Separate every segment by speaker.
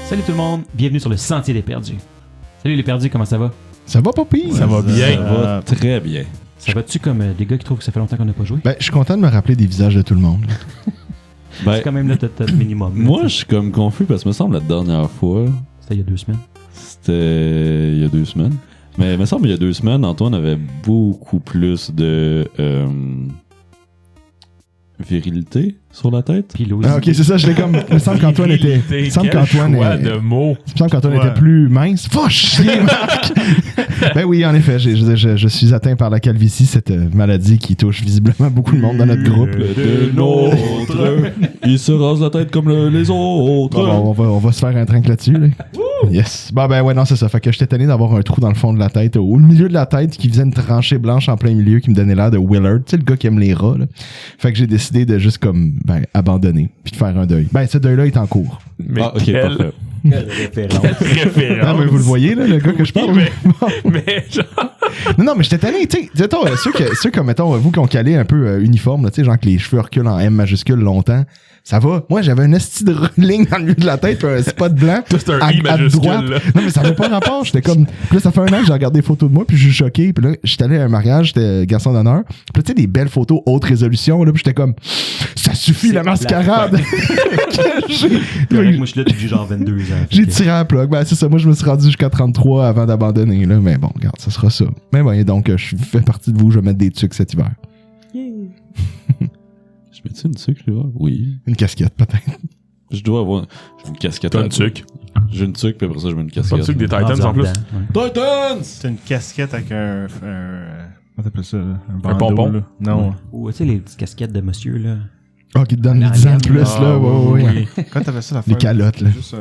Speaker 1: Salut tout le monde, bienvenue sur le Sentier des Perdus. Salut les perdus, comment ça va?
Speaker 2: Ça va pas pire.
Speaker 3: Ça va bien.
Speaker 4: Ça va très bien.
Speaker 1: Ça va-tu comme des gars qui trouvent que ça fait longtemps qu'on n'a pas joué?
Speaker 2: Ben, je suis content de me rappeler des visages de tout le monde.
Speaker 1: C'est quand même le minimum.
Speaker 4: Moi, je suis comme confus parce que me semble la dernière fois,
Speaker 1: C'était il y a 2 semaines.
Speaker 4: c'était il y a 2 semaines. Mais il me semble il y a 2 semaines, Antoine avait beaucoup plus de virilité sur la tête.
Speaker 1: Pilosité.
Speaker 2: Ah, ok, c'est ça, je l'ai comme. Il me semble qu'Antoine était. Il me semble qu'Antoine
Speaker 3: de mots.
Speaker 2: Il me semble qu'Antoine
Speaker 3: Ouais.
Speaker 2: était plus mince. Faut chier, Marc! Ben oui, en effet, je suis atteint par la calvitie, cette maladie qui touche visiblement beaucoup de monde dans notre groupe.
Speaker 4: De nôtre, il se rase la tête comme les autres.
Speaker 2: Bon, on va se faire un trinque là-dessus. Là. Yes. Bon, ben ouais, non, c'est ça. Fait que j'étais tanné d'avoir un trou dans le fond de la tête, au milieu de la tête, qui faisait une tranchée blanche en plein milieu, qui me donnait l'air de Willard. Tu sais, le gars qui aime les rats, là. Fait que j'ai décidé de juste comme, abandonner, puis de faire un deuil. Ben, ce deuil-là est en cours.
Speaker 3: Mais
Speaker 4: Ah, ok,
Speaker 3: quelle
Speaker 4: parfait.
Speaker 3: référence.
Speaker 2: Ah, mais vous le voyez, là, le gars que je parle?
Speaker 3: mais genre...
Speaker 2: Non, mais j'étais tanné, tu sais, mettons, ceux comme, mettons, vous qui ont calé un peu uniforme, là, tu sais, genre que les cheveux reculent en M majuscule longtemps, ça va. Moi, j'avais un esti de ligne dans le milieu de la tête, puis un spot blanc.
Speaker 3: Toi, c'est un
Speaker 2: à
Speaker 3: I majuscule,
Speaker 2: droite.
Speaker 3: là.
Speaker 2: Non, mais ça n'avait pas rapport. J'étais comme. Puis là, ça fait un an que j'ai regardé des photos de moi, puis je suis choqué. Puis là, j'étais allé à un mariage, j'étais garçon d'honneur. Puis là, tu sais, des belles photos haute résolution, là, puis j'étais comme, ça suffit, la mascarade.
Speaker 1: Correct, moi je suis là depuis genre 22 ans.
Speaker 2: J'ai tiré à la plug. Ben, c'est ça. Moi, je me suis rendu jusqu'à 33 avant d'abandonner, là. Mais bon, regarde, ça sera ça. Mais bon, et donc, je fais partie de vous. Je vais mettre des trucs cet hiver.
Speaker 4: Je mets-tu une tuque, là? Oui.
Speaker 2: Une casquette, peut-être.
Speaker 4: Je dois avoir j'ai une casquette.
Speaker 3: T'as
Speaker 4: à
Speaker 3: une
Speaker 4: la-
Speaker 3: tuque.
Speaker 4: J'ai une tuque, puis après ça, je mets une
Speaker 3: Pas
Speaker 4: casquette.
Speaker 3: une tuque des Titans en plus.
Speaker 4: Titans!
Speaker 5: C'est une casquette avec un comment t'appelles ça? Un bandeau,
Speaker 3: pompon?
Speaker 5: là. Non.
Speaker 1: Ou tu sais les petites casquettes de monsieur là.
Speaker 2: Ah, qui te donne
Speaker 1: La
Speaker 2: 10 ans de
Speaker 1: laine,
Speaker 2: plus,
Speaker 5: Ah,
Speaker 2: là. Ouais.
Speaker 5: Quand t'avais ça, la
Speaker 2: Les calottes, là.
Speaker 5: Juste,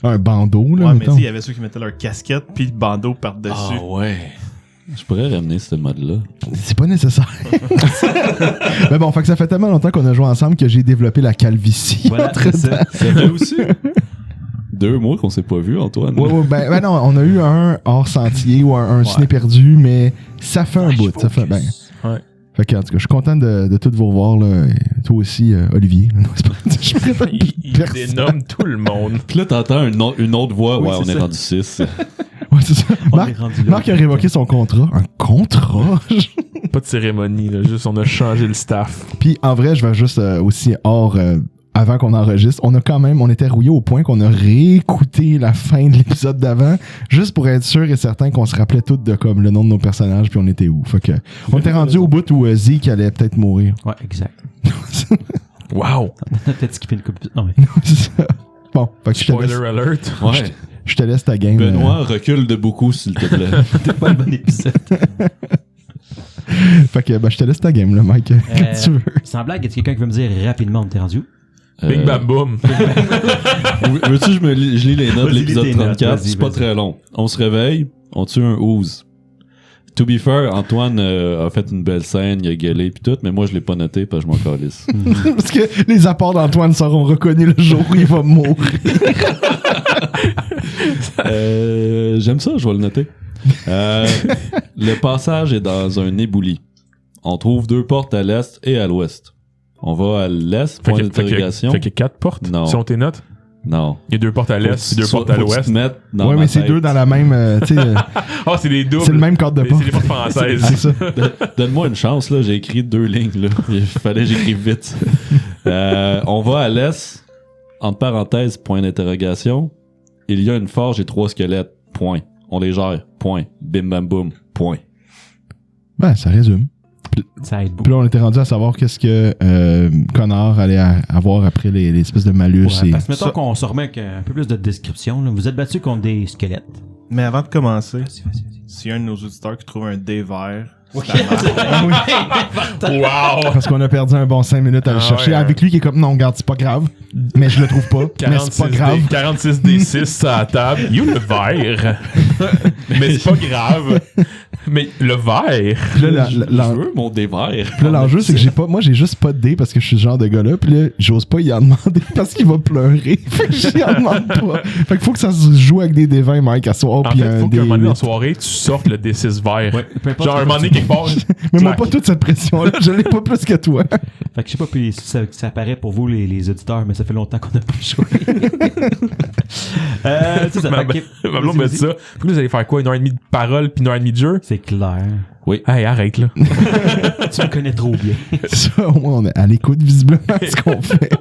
Speaker 2: Un bandeau, là.
Speaker 5: ouais, mais tu
Speaker 2: mettons.
Speaker 5: sais, il y avait ceux qui mettaient leur casquette puis le bandeau par-dessus.
Speaker 4: Ah ouais. Je pourrais ramener ce mode-là.
Speaker 2: C'est pas nécessaire. Mais bon, fait que ça fait tellement longtemps qu'on a joué ensemble que j'ai développé la calvitie.
Speaker 1: Voilà, c'est ça.
Speaker 4: Ça fait aussi 2 mois qu'on s'est pas vu, Antoine.
Speaker 2: Ouais, ben non, on a eu un hors sentier ou un ciné perdu, mais ça fait un bout. Ça fait, ben.
Speaker 3: Ouais.
Speaker 2: Fait que, en tout cas, je suis content de tous vous revoir, là. Et toi aussi, Olivier. Non, c'est pas, je me répète
Speaker 3: Il
Speaker 2: personne.
Speaker 3: dénomme tout le monde.
Speaker 4: Puis là, t'entends une autre voix.
Speaker 2: Oui,
Speaker 4: Ouais, on
Speaker 2: c'est
Speaker 4: est
Speaker 2: ça.
Speaker 4: rendu 6.
Speaker 2: Ouais, c'est ça.
Speaker 1: On
Speaker 2: Marc,
Speaker 1: est rendu là.
Speaker 2: Marc a révoqué son contrat. Un contrat?
Speaker 3: Pas de cérémonie, là. Juste, on a changé le staff.
Speaker 2: Puis en vrai, je vais juste aussi hors avant qu'on enregistre, on était rouillé au point qu'on a réécouté la fin de l'épisode d'avant, juste pour être sûr et certain qu'on se rappelait tout de comme le nom de nos personnages puis on était où. Fait que on était rendu au bout où Zeke allait peut-être mourir.
Speaker 1: Ouais, exact.
Speaker 3: Wow!
Speaker 1: Peut-être skipper le coup. Non mais.
Speaker 2: C'est ça. Bon, fait que
Speaker 3: Spoiler alert.
Speaker 4: Ouais.
Speaker 2: je te laisse ta game.
Speaker 4: Benoît, recule de beaucoup, s'il te plaît.
Speaker 1: C'était pas le bon épisode.
Speaker 2: Fait que je te laisse ta game, là, Mike. Quand tu veux.
Speaker 1: Sans blague, est-ce quelqu'un qui veut me dire rapidement où t'es rendu où?
Speaker 3: Bing bam boom.
Speaker 4: Veux-tu que je lis les notes de
Speaker 1: Vas-y,
Speaker 4: l'épisode
Speaker 1: lis tes notes,
Speaker 4: 34?
Speaker 1: vas-y,
Speaker 4: C'est pas
Speaker 1: vas-y.
Speaker 4: très long. On se réveille, on tue un ooze. To be fair, Antoine a fait une belle scène, il a gueulé pis tout, mais moi je l'ai pas noté parce que je m'en calisse.
Speaker 2: Parce que les apports d'Antoine seront reconnus le jour où il va mourir.
Speaker 4: J'aime ça, je vais le noter. Le passage est dans un éboulis. On trouve 2 portes à l'est et à l'ouest. On va à l'est, point d'interrogation.
Speaker 3: Fait qu'il y a 4 portes.
Speaker 4: Non.
Speaker 3: Si on tes notes,
Speaker 4: Non.
Speaker 3: il y a 2 portes à l'est et 2 portes à l'ouest.
Speaker 2: Ouais, mais c'est 2 dans la même. Tu sais,
Speaker 3: Ah, c'est des doubles.
Speaker 2: c'est le même cadre de
Speaker 3: C'est
Speaker 2: porte.
Speaker 3: des portes françaises.
Speaker 2: C'est ça.
Speaker 4: Donne-moi une chance, là. J'ai écrit 2 lignes, là. Il fallait que j'écrive vite. On va à l'est, entre parenthèses, point d'interrogation. Il y a une forge et 3 squelettes. Point. On les gère. Point. Bim bam boum. Point.
Speaker 2: Ben, ça résume.
Speaker 1: Ça aide beaucoup.
Speaker 2: Puis là, on était rendu à savoir qu'est-ce que Connor allait avoir après les espèces de malus.
Speaker 1: Ouais,
Speaker 2: et...
Speaker 1: parce que mettons qu'on se remet avec un peu plus de description. Là. Vous êtes battu contre des squelettes.
Speaker 5: Mais avant de commencer,
Speaker 1: Vas-y.
Speaker 5: s'il y a un de nos auditeurs qui trouve un dé vert,
Speaker 1: Oui.
Speaker 3: Wow!
Speaker 2: Parce qu'on a perdu un bon 5 minutes à le
Speaker 3: Ah
Speaker 2: chercher.
Speaker 3: ouais,
Speaker 2: Avec lui qui est comme, non, regarde, c'est pas grave. Mais je le trouve pas. Mais c'est pas grave.
Speaker 3: 46 des 6 à la table. You le vert. Mais c'est pas grave. Mais le vert.
Speaker 2: Puis là,
Speaker 4: Je veux mon dévers.
Speaker 2: puis là, l'enjeu, c'est que moi, j'ai juste pas de dé parce que je suis ce genre de gars-là. Puis là, j'ose pas y en demander parce qu'il va pleurer. Fait que j'y en demande pas. Fait qu'il faut que ça se joue avec des D20, Mike, à soir.
Speaker 3: En
Speaker 2: Puis
Speaker 3: fait, il
Speaker 2: un
Speaker 3: faut qu'à un moment donné,
Speaker 2: D8.
Speaker 3: en soirée, tu sortes le D6 vert.
Speaker 1: Ouais, peu importe
Speaker 3: Genre, un
Speaker 1: ce que
Speaker 3: moment donné,
Speaker 1: tu
Speaker 3: quelque part.
Speaker 2: Mais moi, pas toute cette pression-là. Je l'ai pas plus que toi.
Speaker 1: Fait que je sais pas puis si ça apparaît pour vous les auditeurs, mais ça fait longtemps qu'on n'a pas joué. C'est ça.
Speaker 3: Ma blonde me dit ça. Puis vous allez faire quoi? 1h30 de parole puis 1h30 de jeu?
Speaker 1: C'est clair.
Speaker 3: Hey, arrête là.
Speaker 1: Tu me connais trop bien.
Speaker 2: Ça, au moins, on est à l'écoute visiblement de ce qu'on fait.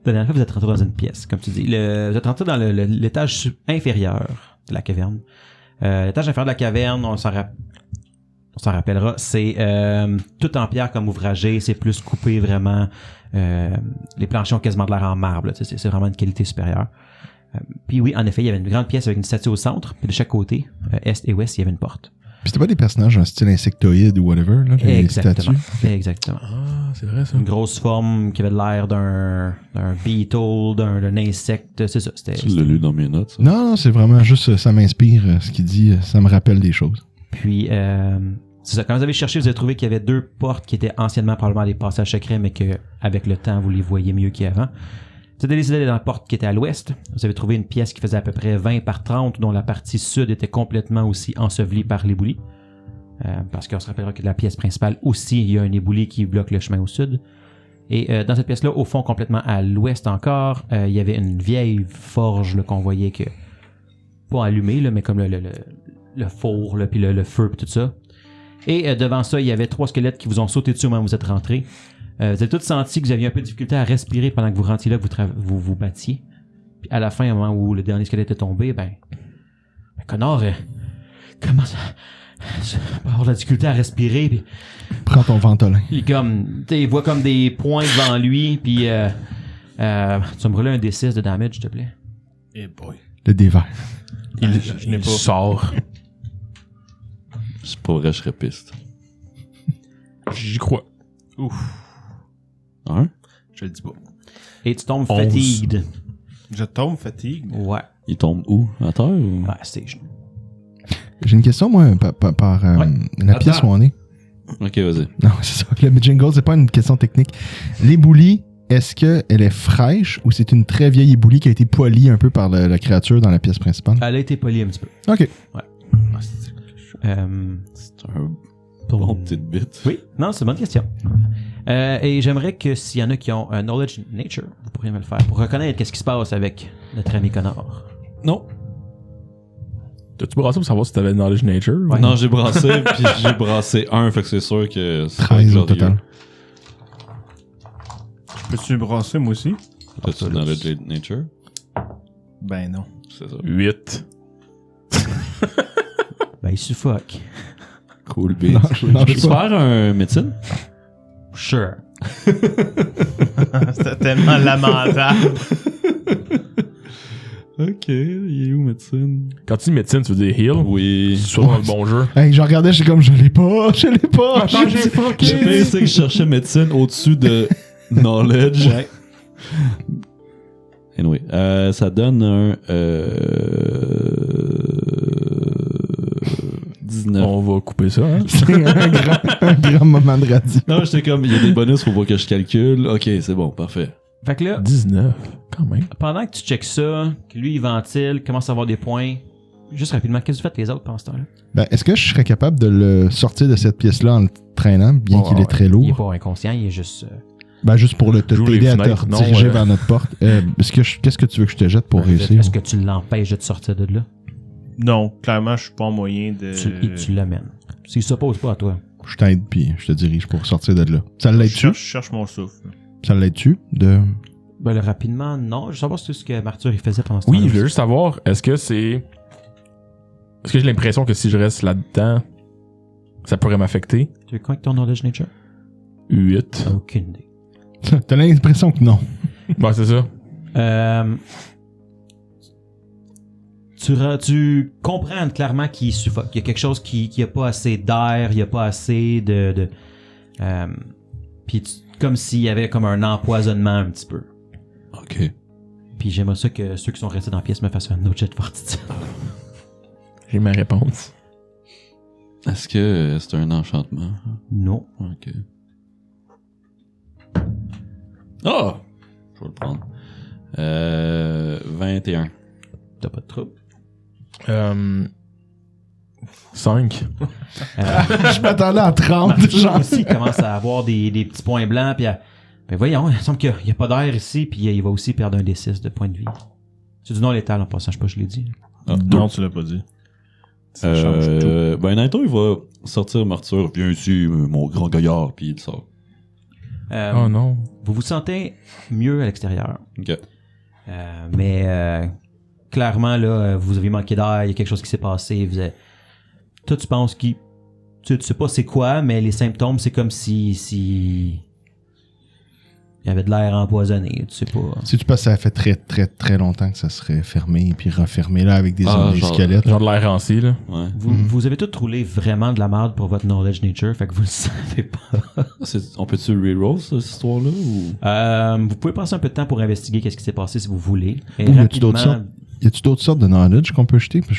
Speaker 1: La dernière fois, vous êtes rentré dans une pièce, comme tu dis. Vous êtes rentré dans l'étage inférieur de la caverne. L'étage inférieur de la caverne, on s'en rappellera, c'est tout en pierre comme ouvragé, c'est plus coupé vraiment. Les planchers ont quasiment de l'air en marbre, là, c'est vraiment une qualité supérieure. Puis oui, en effet, il y avait une grande pièce avec une statue au centre, puis de chaque côté, est et ouest, il y avait une porte.
Speaker 2: Puis c'était pas des personnages en style insectoïde ou whatever, là, les
Speaker 1: Exactement.
Speaker 2: statues?
Speaker 1: Exactement.
Speaker 3: Ah, c'est vrai ça.
Speaker 1: Une grosse forme qui avait l'air d'un beetle, d'un insecte, c'est ça.
Speaker 4: Tu l'as lu dans mes notes, ça?
Speaker 2: Non, c'est vraiment juste, ça m'inspire, ce qu'il dit, ça me rappelle des choses.
Speaker 1: Puis, c'est ça. Quand vous avez cherché, vous avez trouvé qu'il y avait 2 portes qui étaient anciennement probablement des passages secrets, mais que avec le temps, vous les voyez mieux qu'avant. Vous avez décidé d'aller dans la porte qui était à l'ouest. Vous avez trouvé une pièce qui faisait à peu près 20 par 30, dont la partie sud était complètement aussi ensevelie par l'éboulis. Parce qu'on se rappellera que de la pièce principale aussi, il y a un éboulis qui bloque le chemin au sud. Et dans cette pièce-là, au fond, complètement à l'ouest encore, il y avait une vieille forge là, qu'on voyait que... Pas allumée, là, mais comme le four, là, puis le feu, puis tout ça. Et devant ça, il y avait 3 squelettes qui vous ont sauté dessus au moment où vous êtes rentrés. Vous avez tous senti que vous aviez un peu de difficulté à respirer pendant que vous rentiez là, que vous battiez. Puis à la fin, au moment où le dernier squelette est tombé, connard, comment ça... Je vais avoir de la difficulté à respirer, puis...
Speaker 2: Prends ton ventolin.
Speaker 1: Il voit comme des points devant lui, puis tu vas me rouler un D6 de damage, s'il te plaît.
Speaker 5: Eh boy.
Speaker 2: Le dévers.
Speaker 5: Je n'ai
Speaker 3: Il
Speaker 5: pas.
Speaker 3: sort.
Speaker 4: C'est pas vrai, je serais piste.
Speaker 3: J'y crois.
Speaker 5: Ouf.
Speaker 4: Hein?
Speaker 5: Je le dis pas.
Speaker 1: Et tu tombes
Speaker 3: 11.
Speaker 1: fatigued.
Speaker 5: Je tombe fatigue.
Speaker 1: Ouais.
Speaker 4: Il tombe où? À terre ou?
Speaker 1: Ouais, c'est genoux.
Speaker 2: J'ai une question, moi, par la pièce où on est.
Speaker 4: Ok, vas-y.
Speaker 2: Non, c'est ça. Le jingle, c'est pas une question technique. L'éboulis, est-ce qu'elle est fraîche ou c'est une très vieille éboulis qui a été polie un peu par la créature dans la pièce principale?
Speaker 1: Elle a été polie un petit peu.
Speaker 2: Ok.
Speaker 4: C'est un
Speaker 1: Pour-
Speaker 4: bon petit bit.
Speaker 1: Oui, non, c'est une bonne question. Et j'aimerais que s'il y en a qui ont un knowledge nature, vous pourriez me le faire pour reconnaître qu'est-ce qui se passe avec notre ami Connor.
Speaker 4: Non.
Speaker 3: T'as-tu brassé pour savoir si t'avais Knowledge Nature?
Speaker 1: Ouais.
Speaker 4: Non, j'ai brassé, puis j'ai brassé 1, fait que c'est sûr que c'est
Speaker 2: 13 au
Speaker 4: glorieux.
Speaker 2: total.
Speaker 5: Peux-tu brasser, moi aussi?
Speaker 4: T'as-tu Knowledge Nature?
Speaker 5: Ben non.
Speaker 4: C'est ça.
Speaker 3: 8.
Speaker 1: Il suffoque.
Speaker 4: Cool beat.
Speaker 2: Non,
Speaker 4: Je peux
Speaker 2: je sais pas.
Speaker 4: faire un médecine?
Speaker 1: Sure.
Speaker 5: C'était tellement lamentable.
Speaker 4: Ok, il est où médecine?
Speaker 3: Quand tu dis médecine, tu veux dire heal?
Speaker 4: Oui.
Speaker 3: C'est sûrement le bon jeu.
Speaker 2: Hey, je regardais, j'étais comme, je l'ai pas.
Speaker 4: J'ai pensé que je cherchais médecine au-dessus de knowledge.
Speaker 1: Ouais.
Speaker 4: Anyway, ça donne un 19.
Speaker 3: On va couper ça, hein?
Speaker 2: C'est un grand moment de radio.
Speaker 4: Non, j'étais comme, il y a des bonus, faut pas que je calcule. Ok, c'est bon, parfait.
Speaker 1: Fait que là,
Speaker 3: 19, quand même.
Speaker 1: pendant que tu checkes ça, que lui il ventile, commence à avoir des points, juste rapidement, qu'est-ce que vous faites les autres pendant ce temps-là?
Speaker 2: Ben, est-ce que je serais capable de le sortir de cette pièce-là en le traînant, bien qu'il est très
Speaker 1: Il est
Speaker 2: lourd?
Speaker 1: pas inconscient, il est juste...
Speaker 2: Ben, juste pour
Speaker 3: J'ouvre
Speaker 2: t'aider
Speaker 3: les
Speaker 2: à te
Speaker 3: fenêtres. Non,
Speaker 2: rediriger vers notre porte. Qu'est-ce que tu veux que je te jette pour réussir?
Speaker 1: Est-ce que tu l'empêches de sortir de là?
Speaker 5: Non, clairement, je suis pas en moyen de.
Speaker 1: Tu l'amènes. S'il s'oppose pas à toi.
Speaker 2: Je t'aide, puis je te dirige pour sortir de là. Ça
Speaker 5: je
Speaker 2: l'aide-tu?
Speaker 5: cherche mon souffle.
Speaker 2: Ça l'aide-tu?
Speaker 1: Ben, rapidement, non. Je veux savoir ce que Martyr il faisait pendant ce temps-là.
Speaker 3: Oui, je voulais juste savoir, est-ce que j'ai l'impression que si je reste là-dedans, ça pourrait m'affecter?
Speaker 1: Tu veux quoi avec ton knowledge nature?
Speaker 3: 8.
Speaker 1: Aucune idée.
Speaker 2: T'as l'impression que non.
Speaker 3: Ouais, c'est ça.
Speaker 1: Tu comprends clairement qu'il suffoque. Il y a quelque chose qui a pas assez d'air, il y a pas assez de puis comme s'il y avait comme un empoisonnement un petit peu.
Speaker 4: Ok.
Speaker 1: Puis j'aimerais ça que ceux qui sont restés dans la pièce me fassent un autre jet de fortitude.
Speaker 3: J'ai ma réponse.
Speaker 4: Est-ce que c'est un enchantement?
Speaker 1: Non.
Speaker 4: Ok. Ah! Je vais le prendre. 21.
Speaker 1: T'as pas de trouble.
Speaker 3: 5.
Speaker 2: Je m'attendais à 30,
Speaker 1: Marty
Speaker 2: genre.
Speaker 1: aussi il commence à avoir des petits points blancs, puis ben voyons, il semble qu'il n'y a pas d'air ici, puis il va aussi perdre un D6 de points de vie. C'est du non létal en passant, je sais pas, je l'ai dit.
Speaker 5: Non, tu l'as pas dit. Ça change tout.
Speaker 4: Ben, Naito, il va sortir Martyr. Viens ici, mon grand gaillard, puis il sort.
Speaker 3: Oh non.
Speaker 1: Vous vous sentez mieux à l'extérieur.
Speaker 4: Ok.
Speaker 1: Mais clairement, là, vous avez manqué d'air, il y a quelque chose qui s'est passé. Toi, tu penses qu'il... Tu sais pas c'est quoi, mais les symptômes, c'est comme si... Il y avait de l'air empoisonné, tu sais pas.
Speaker 2: Si tu penses que ça fait très, très, très longtemps que ça serait fermé, puis refermé là avec des
Speaker 4: genre-
Speaker 2: squelettes.
Speaker 3: Genre de l'air ranci, là.
Speaker 4: Ouais.
Speaker 1: Vous avez tout roulé vraiment de la merde pour votre knowledge nature, fait que vous le savez pas.
Speaker 4: On peut-tu reroll cette histoire-là ou.
Speaker 1: Vous pouvez passer un peu de temps pour investiguer qu'est-ce qui s'est passé si vous voulez. Et
Speaker 2: Ou y a-tu d'autres
Speaker 1: rapidement,
Speaker 2: Y a-tu d'autres sortes de knowledge qu'on peut jeter? Parce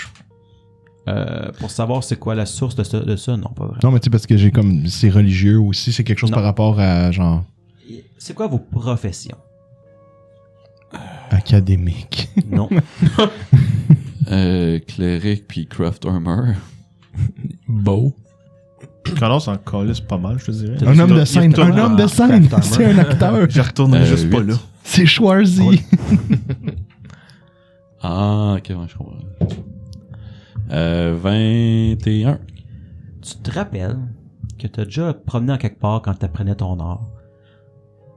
Speaker 2: que
Speaker 1: pour savoir c'est quoi la source de ça, non, pas vraiment.
Speaker 2: Non, mais tu sais, parce que j'ai comme. C'est religieux aussi, c'est quelque chose
Speaker 1: Non.
Speaker 2: par rapport à genre.
Speaker 1: C'est quoi vos professions?
Speaker 2: Académique.
Speaker 1: Non.
Speaker 4: Cleric puis Craft Armor.
Speaker 3: Beau.
Speaker 5: Connor s'en calisse pas mal, je te dirais.
Speaker 1: T'as-
Speaker 2: Un homme
Speaker 5: Il
Speaker 2: de scène.
Speaker 5: retourne
Speaker 2: Un homme de
Speaker 1: en
Speaker 2: scène.
Speaker 1: craft
Speaker 2: C'est un acteur.
Speaker 5: Je retournerai juste pas
Speaker 4: 8.
Speaker 5: là.
Speaker 2: C'est Schwarzy.
Speaker 4: Ah, ok, ouais, je comprends. 21.
Speaker 1: Tu te rappelles que t'as déjà promené en quelque part quand t'apprenais ton art.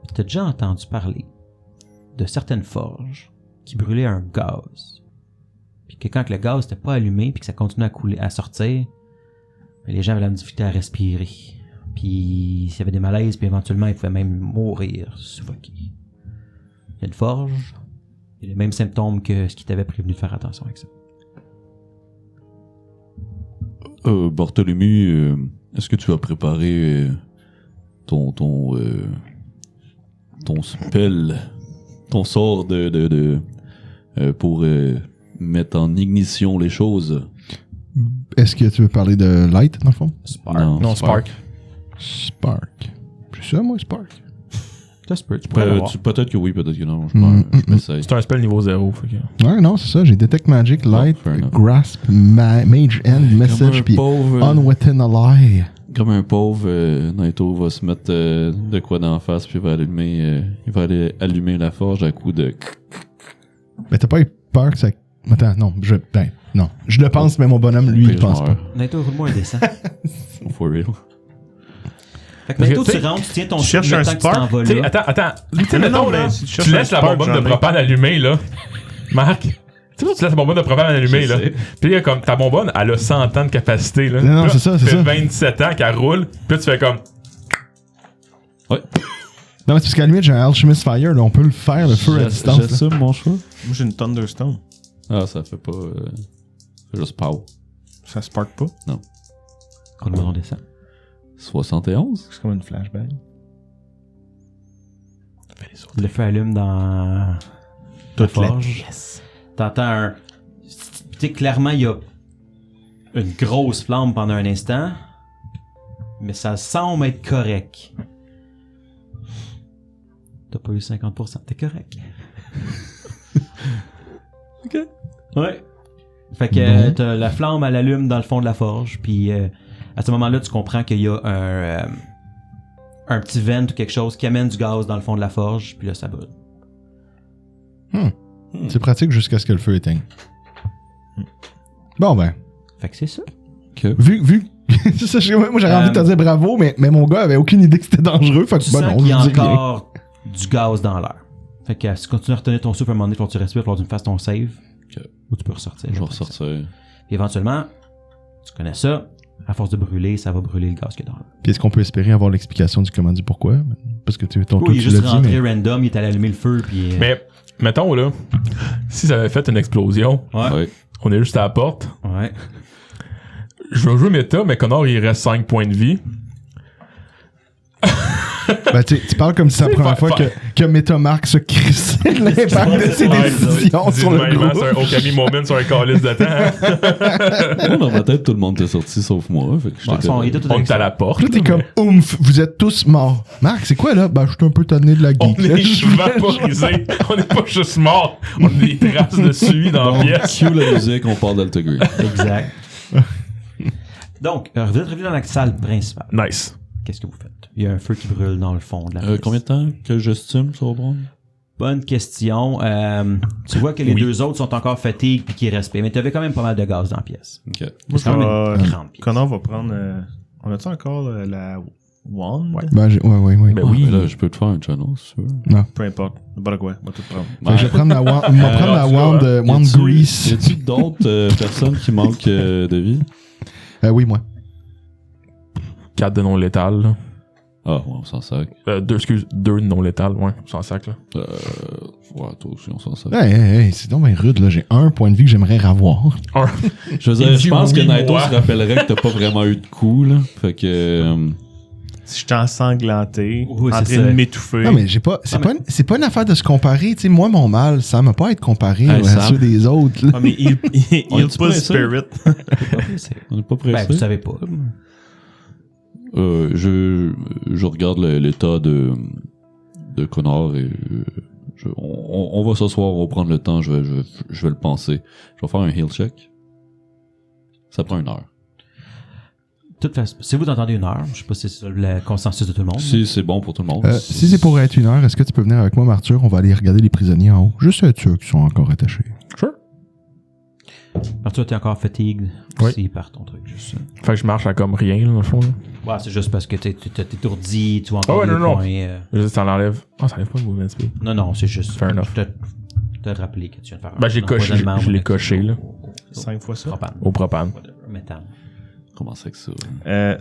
Speaker 1: Puis t'as déjà entendu parler de certaines forges qui brûlaient un gaz. Puis que quand le gaz n'était pas allumé puis que ça continuait à couler, à sortir, ben, les gens avaient la difficulté à respirer. Puis s'il y avait des malaises, puis éventuellement ils pouvaient même mourir, suffoquer. Il y a une forge, il y a les mêmes symptômes que ce qui t'avait prévenu de faire attention avec ça.
Speaker 4: Barthélemy, est-ce que tu as préparé ton spell, ton sort pour mettre en ignition les choses?
Speaker 2: Est-ce que tu veux parler de Light, dans le fond?
Speaker 1: Spark.
Speaker 3: Non, Spark.
Speaker 2: Spark. C'est ça, moi, Spark?
Speaker 1: Ça se peut, tu pourrais l'avoir.
Speaker 4: Peut-être que oui, peut-être que non. Je m'essaye.
Speaker 3: C'est un spell niveau 0. Fait que...
Speaker 2: Ouais, non, c'est ça. J'ai Detect Magic, Light,
Speaker 4: fair enough.
Speaker 2: Grasp, Mage End, Message, puis Unwitting Ally.
Speaker 4: Comme un pauvre, Naito va se mettre de quoi d'en face, puis il va aller allumer la forge à coup de...
Speaker 2: Mais t'as pas eu peur que ça... Attends, non, non. Je le pense, mais mon bonhomme, lui, il pense pas.
Speaker 1: Naito, roule-moi un dessin.
Speaker 4: For real.
Speaker 1: Fait que Naito,
Speaker 3: Parce que,
Speaker 1: tu rentres, tu tiens ton
Speaker 5: tu cherches
Speaker 1: le
Speaker 5: un
Speaker 1: temps que tu t'en
Speaker 5: spark?
Speaker 1: vas
Speaker 3: T'sais,
Speaker 1: là.
Speaker 3: attends.
Speaker 5: Non,
Speaker 3: Mettons,
Speaker 5: non,
Speaker 3: là,
Speaker 5: mais si tu
Speaker 3: tu
Speaker 5: cherches
Speaker 3: laisses
Speaker 5: un
Speaker 3: la
Speaker 5: spark,
Speaker 3: bonbonne de
Speaker 5: j'en ai.
Speaker 3: propane allumée, là. Marc, tu sais, tu laisses la bonbonne de propane allumée, là. Puis là, comme ta bonbonne, elle a 100 ans de capacité, là.
Speaker 2: Non,
Speaker 3: Puis là,
Speaker 2: c'est ça, c'est
Speaker 3: fait
Speaker 2: ça.
Speaker 3: 27 ans qu'elle roule. Puis là, tu fais comme...
Speaker 4: Ouais.
Speaker 2: Non, mais c'est parce qu'à la limite, j'ai un Alchemist Fire, là, on peut le faire, le feu à distance. là.
Speaker 4: J'assume mon choix.
Speaker 5: Moi, j'ai une Thunderstone.
Speaker 4: Ah, ça fait pas... c'est juste pow.
Speaker 5: Ça spark pas.
Speaker 1: Roule-moi ton dessin.
Speaker 4: 71?
Speaker 5: C'est comme une flashbang.
Speaker 1: Le feu allume dans la
Speaker 5: Toute la
Speaker 1: forge. T'entends un... Tu sais, clairement, il y a une grosse flamme pendant un instant, mais ça semble être correct. T'as pas eu 50%, t'es correct.
Speaker 4: Ok.
Speaker 1: Ouais. Fait que t'as la flamme, elle allume dans le fond de la forge, puis à ce moment-là, tu comprends qu'il y a un petit vent ou quelque chose qui amène du gaz dans le fond de la forge, puis là, ça brûle.
Speaker 2: C'est pratique jusqu'à ce que le feu éteigne. Bon, ben.
Speaker 1: Fait que c'est ça.
Speaker 2: Vu c'est ça, moi, j'aurais envie de te dire bravo, mais mon gars avait aucune idée que c'était dangereux. Fait que,
Speaker 1: Tu
Speaker 2: ben
Speaker 1: sens
Speaker 2: non,
Speaker 1: qu'il y a
Speaker 2: je dis rien.
Speaker 1: encore du gaz dans l'air. Fait que si tu continues à retenir ton souffle, à un moment donné, il faut que tu respires, il faut que tu fasses ton save.
Speaker 4: Ok.
Speaker 1: Ou tu peux ressortir.
Speaker 4: Je vais
Speaker 1: après ça.
Speaker 4: ressortir.
Speaker 1: Puis éventuellement, tu connais ça, à force de brûler, ça va brûler le gaz qu'il y a dans l'air.
Speaker 2: Puis est-ce qu'on peut espérer avoir l'explication du comment du pourquoi? Parce que ton
Speaker 1: Oui,
Speaker 2: tour,
Speaker 1: il est
Speaker 2: tu
Speaker 1: juste
Speaker 2: l'as dit,
Speaker 1: rentré
Speaker 2: mais...
Speaker 1: random, il est allé allumer le feu, puis...
Speaker 3: Mais, mettons, là, si ça avait fait une explosion,
Speaker 4: Ouais.
Speaker 3: on est juste à la porte.
Speaker 1: Ouais.
Speaker 3: Je veux jouer méta, mais Connor, il reste 5 points de vie.
Speaker 2: Ben, tu parles comme si c'est la première fois que Metamark se crissait l'impact de ses décisions sur le
Speaker 3: Dis-moi,
Speaker 2: groupe.
Speaker 3: c'est un Okami moment sur un calice de temps.
Speaker 4: Moi, dans ma tête, tout le monde était sorti sauf moi. Fait que j'étais
Speaker 1: Ouais,
Speaker 4: comme-
Speaker 1: il était tout
Speaker 3: On
Speaker 1: avec
Speaker 3: est à
Speaker 1: ça.
Speaker 3: la porte.
Speaker 2: Là, t'es comme, ouf, vous êtes tous morts. Marc, c'est quoi, là? Ben, je suis un peu tanné de la
Speaker 3: On
Speaker 2: geek.
Speaker 3: est vaporisés. On n'est pas juste morts. On a des traces de suie dans la pièce.
Speaker 4: Cue la musique, on parle d'Alta Green.
Speaker 1: Exact. Donc, vous êtes revenu dans la salle principale.
Speaker 6: Nice.
Speaker 1: Qu'est-ce que vous faites? Il y a un feu qui brûle dans le fond de la pièce.
Speaker 4: Combien de temps que je stime, ça va prendre?
Speaker 1: Bonne question. Tu vois que les deux autres sont encore fatigués et qu'ils respirent, mais tu avais quand même pas mal de gaz dans la pièce.
Speaker 4: Ok.
Speaker 5: Moi,
Speaker 1: C'est quand même une grande pièce.
Speaker 5: Connor va prendre. On a-tu encore la wand?
Speaker 6: Ouais.
Speaker 2: Ben, ouais.
Speaker 6: Ben oui.
Speaker 4: Là, je peux te faire un channel, si tu veux.
Speaker 5: Peu importe. N'importe quoi. On va tout prendre.
Speaker 2: Fait que je vais prendre la wand, on va prendre la wand
Speaker 4: Y
Speaker 2: grease.
Speaker 4: a-tu d'autres personnes qui manquent de vie?
Speaker 2: Oui, moi.
Speaker 6: 4 de non létal. Là.
Speaker 4: Ah, ouais, on s'en sac.
Speaker 6: 2 non létal, ouais, sans sac là.
Speaker 4: Ouais, toi aussi, on s'en sac.
Speaker 2: Hey, c'est donc bien rude, là. J'ai un point de vie que j'aimerais avoir.
Speaker 4: Je veux dire,
Speaker 6: Il
Speaker 4: je
Speaker 6: dit
Speaker 4: pense
Speaker 6: oui,
Speaker 4: que Naito
Speaker 6: moi.
Speaker 4: se rappellerait que t'as pas vraiment eu de coups, là. Fait que...
Speaker 5: Si je suis ensanglanté,
Speaker 1: Oui,
Speaker 5: en
Speaker 1: c'est
Speaker 5: train
Speaker 1: ça.
Speaker 5: de m'étouffer.
Speaker 2: Non, mais j'ai pas. C'est pas une affaire de se comparer. Tu sais, moi, mon mal, ça m'a pas à être comparé
Speaker 4: Hey,
Speaker 2: à
Speaker 4: Sam.
Speaker 2: ceux des autres. Là.
Speaker 5: Ah, mais il
Speaker 4: On est-tu
Speaker 5: pas
Speaker 4: pressé?
Speaker 5: spirit.
Speaker 4: On n'est pas
Speaker 1: Ben,
Speaker 4: pressé.
Speaker 1: vous savez pas.
Speaker 4: Je regarde l'état de Connor et on va s'asseoir, on va prendre le temps, je vais le penser. Je vais faire un heal check. Ça prend 1 heure.
Speaker 1: De toute façon, si vous entendez 1 heure, je sais pas si c'est le consensus de tout le monde.
Speaker 4: Si c'est bon pour tout le monde.
Speaker 2: Si c'est pour être 1 heure, est-ce que tu peux venir avec moi, Arthur? On va aller regarder les prisonniers en haut. Juste ceux qui sont encore attachés.
Speaker 6: Sure.
Speaker 1: Arthur, t'es encore fatigué.
Speaker 6: Oui.
Speaker 1: C'est par ton truc, juste ça.
Speaker 6: Fait que je marche à comme rien, là, dans le fond. Là.
Speaker 1: Ouais, c'est juste parce que t'es étourdi, tu vois encore
Speaker 6: Ah ouais,
Speaker 1: des
Speaker 6: non.
Speaker 1: points.
Speaker 6: Juste, ça l'enlève. Ah, ça enlève pas le movement speed.
Speaker 1: Non, c'est juste.
Speaker 6: Fair enough.
Speaker 1: Te rappeler que tu viens de faire
Speaker 6: Ben, j'ai
Speaker 1: un
Speaker 6: coché,
Speaker 1: empoisonnement
Speaker 6: je l'ai
Speaker 1: au-
Speaker 6: coché, là.
Speaker 5: 5 fois ça.
Speaker 1: Propane.
Speaker 6: Au propane.
Speaker 1: Whatever. Méthane.
Speaker 4: Comment c'est que ça?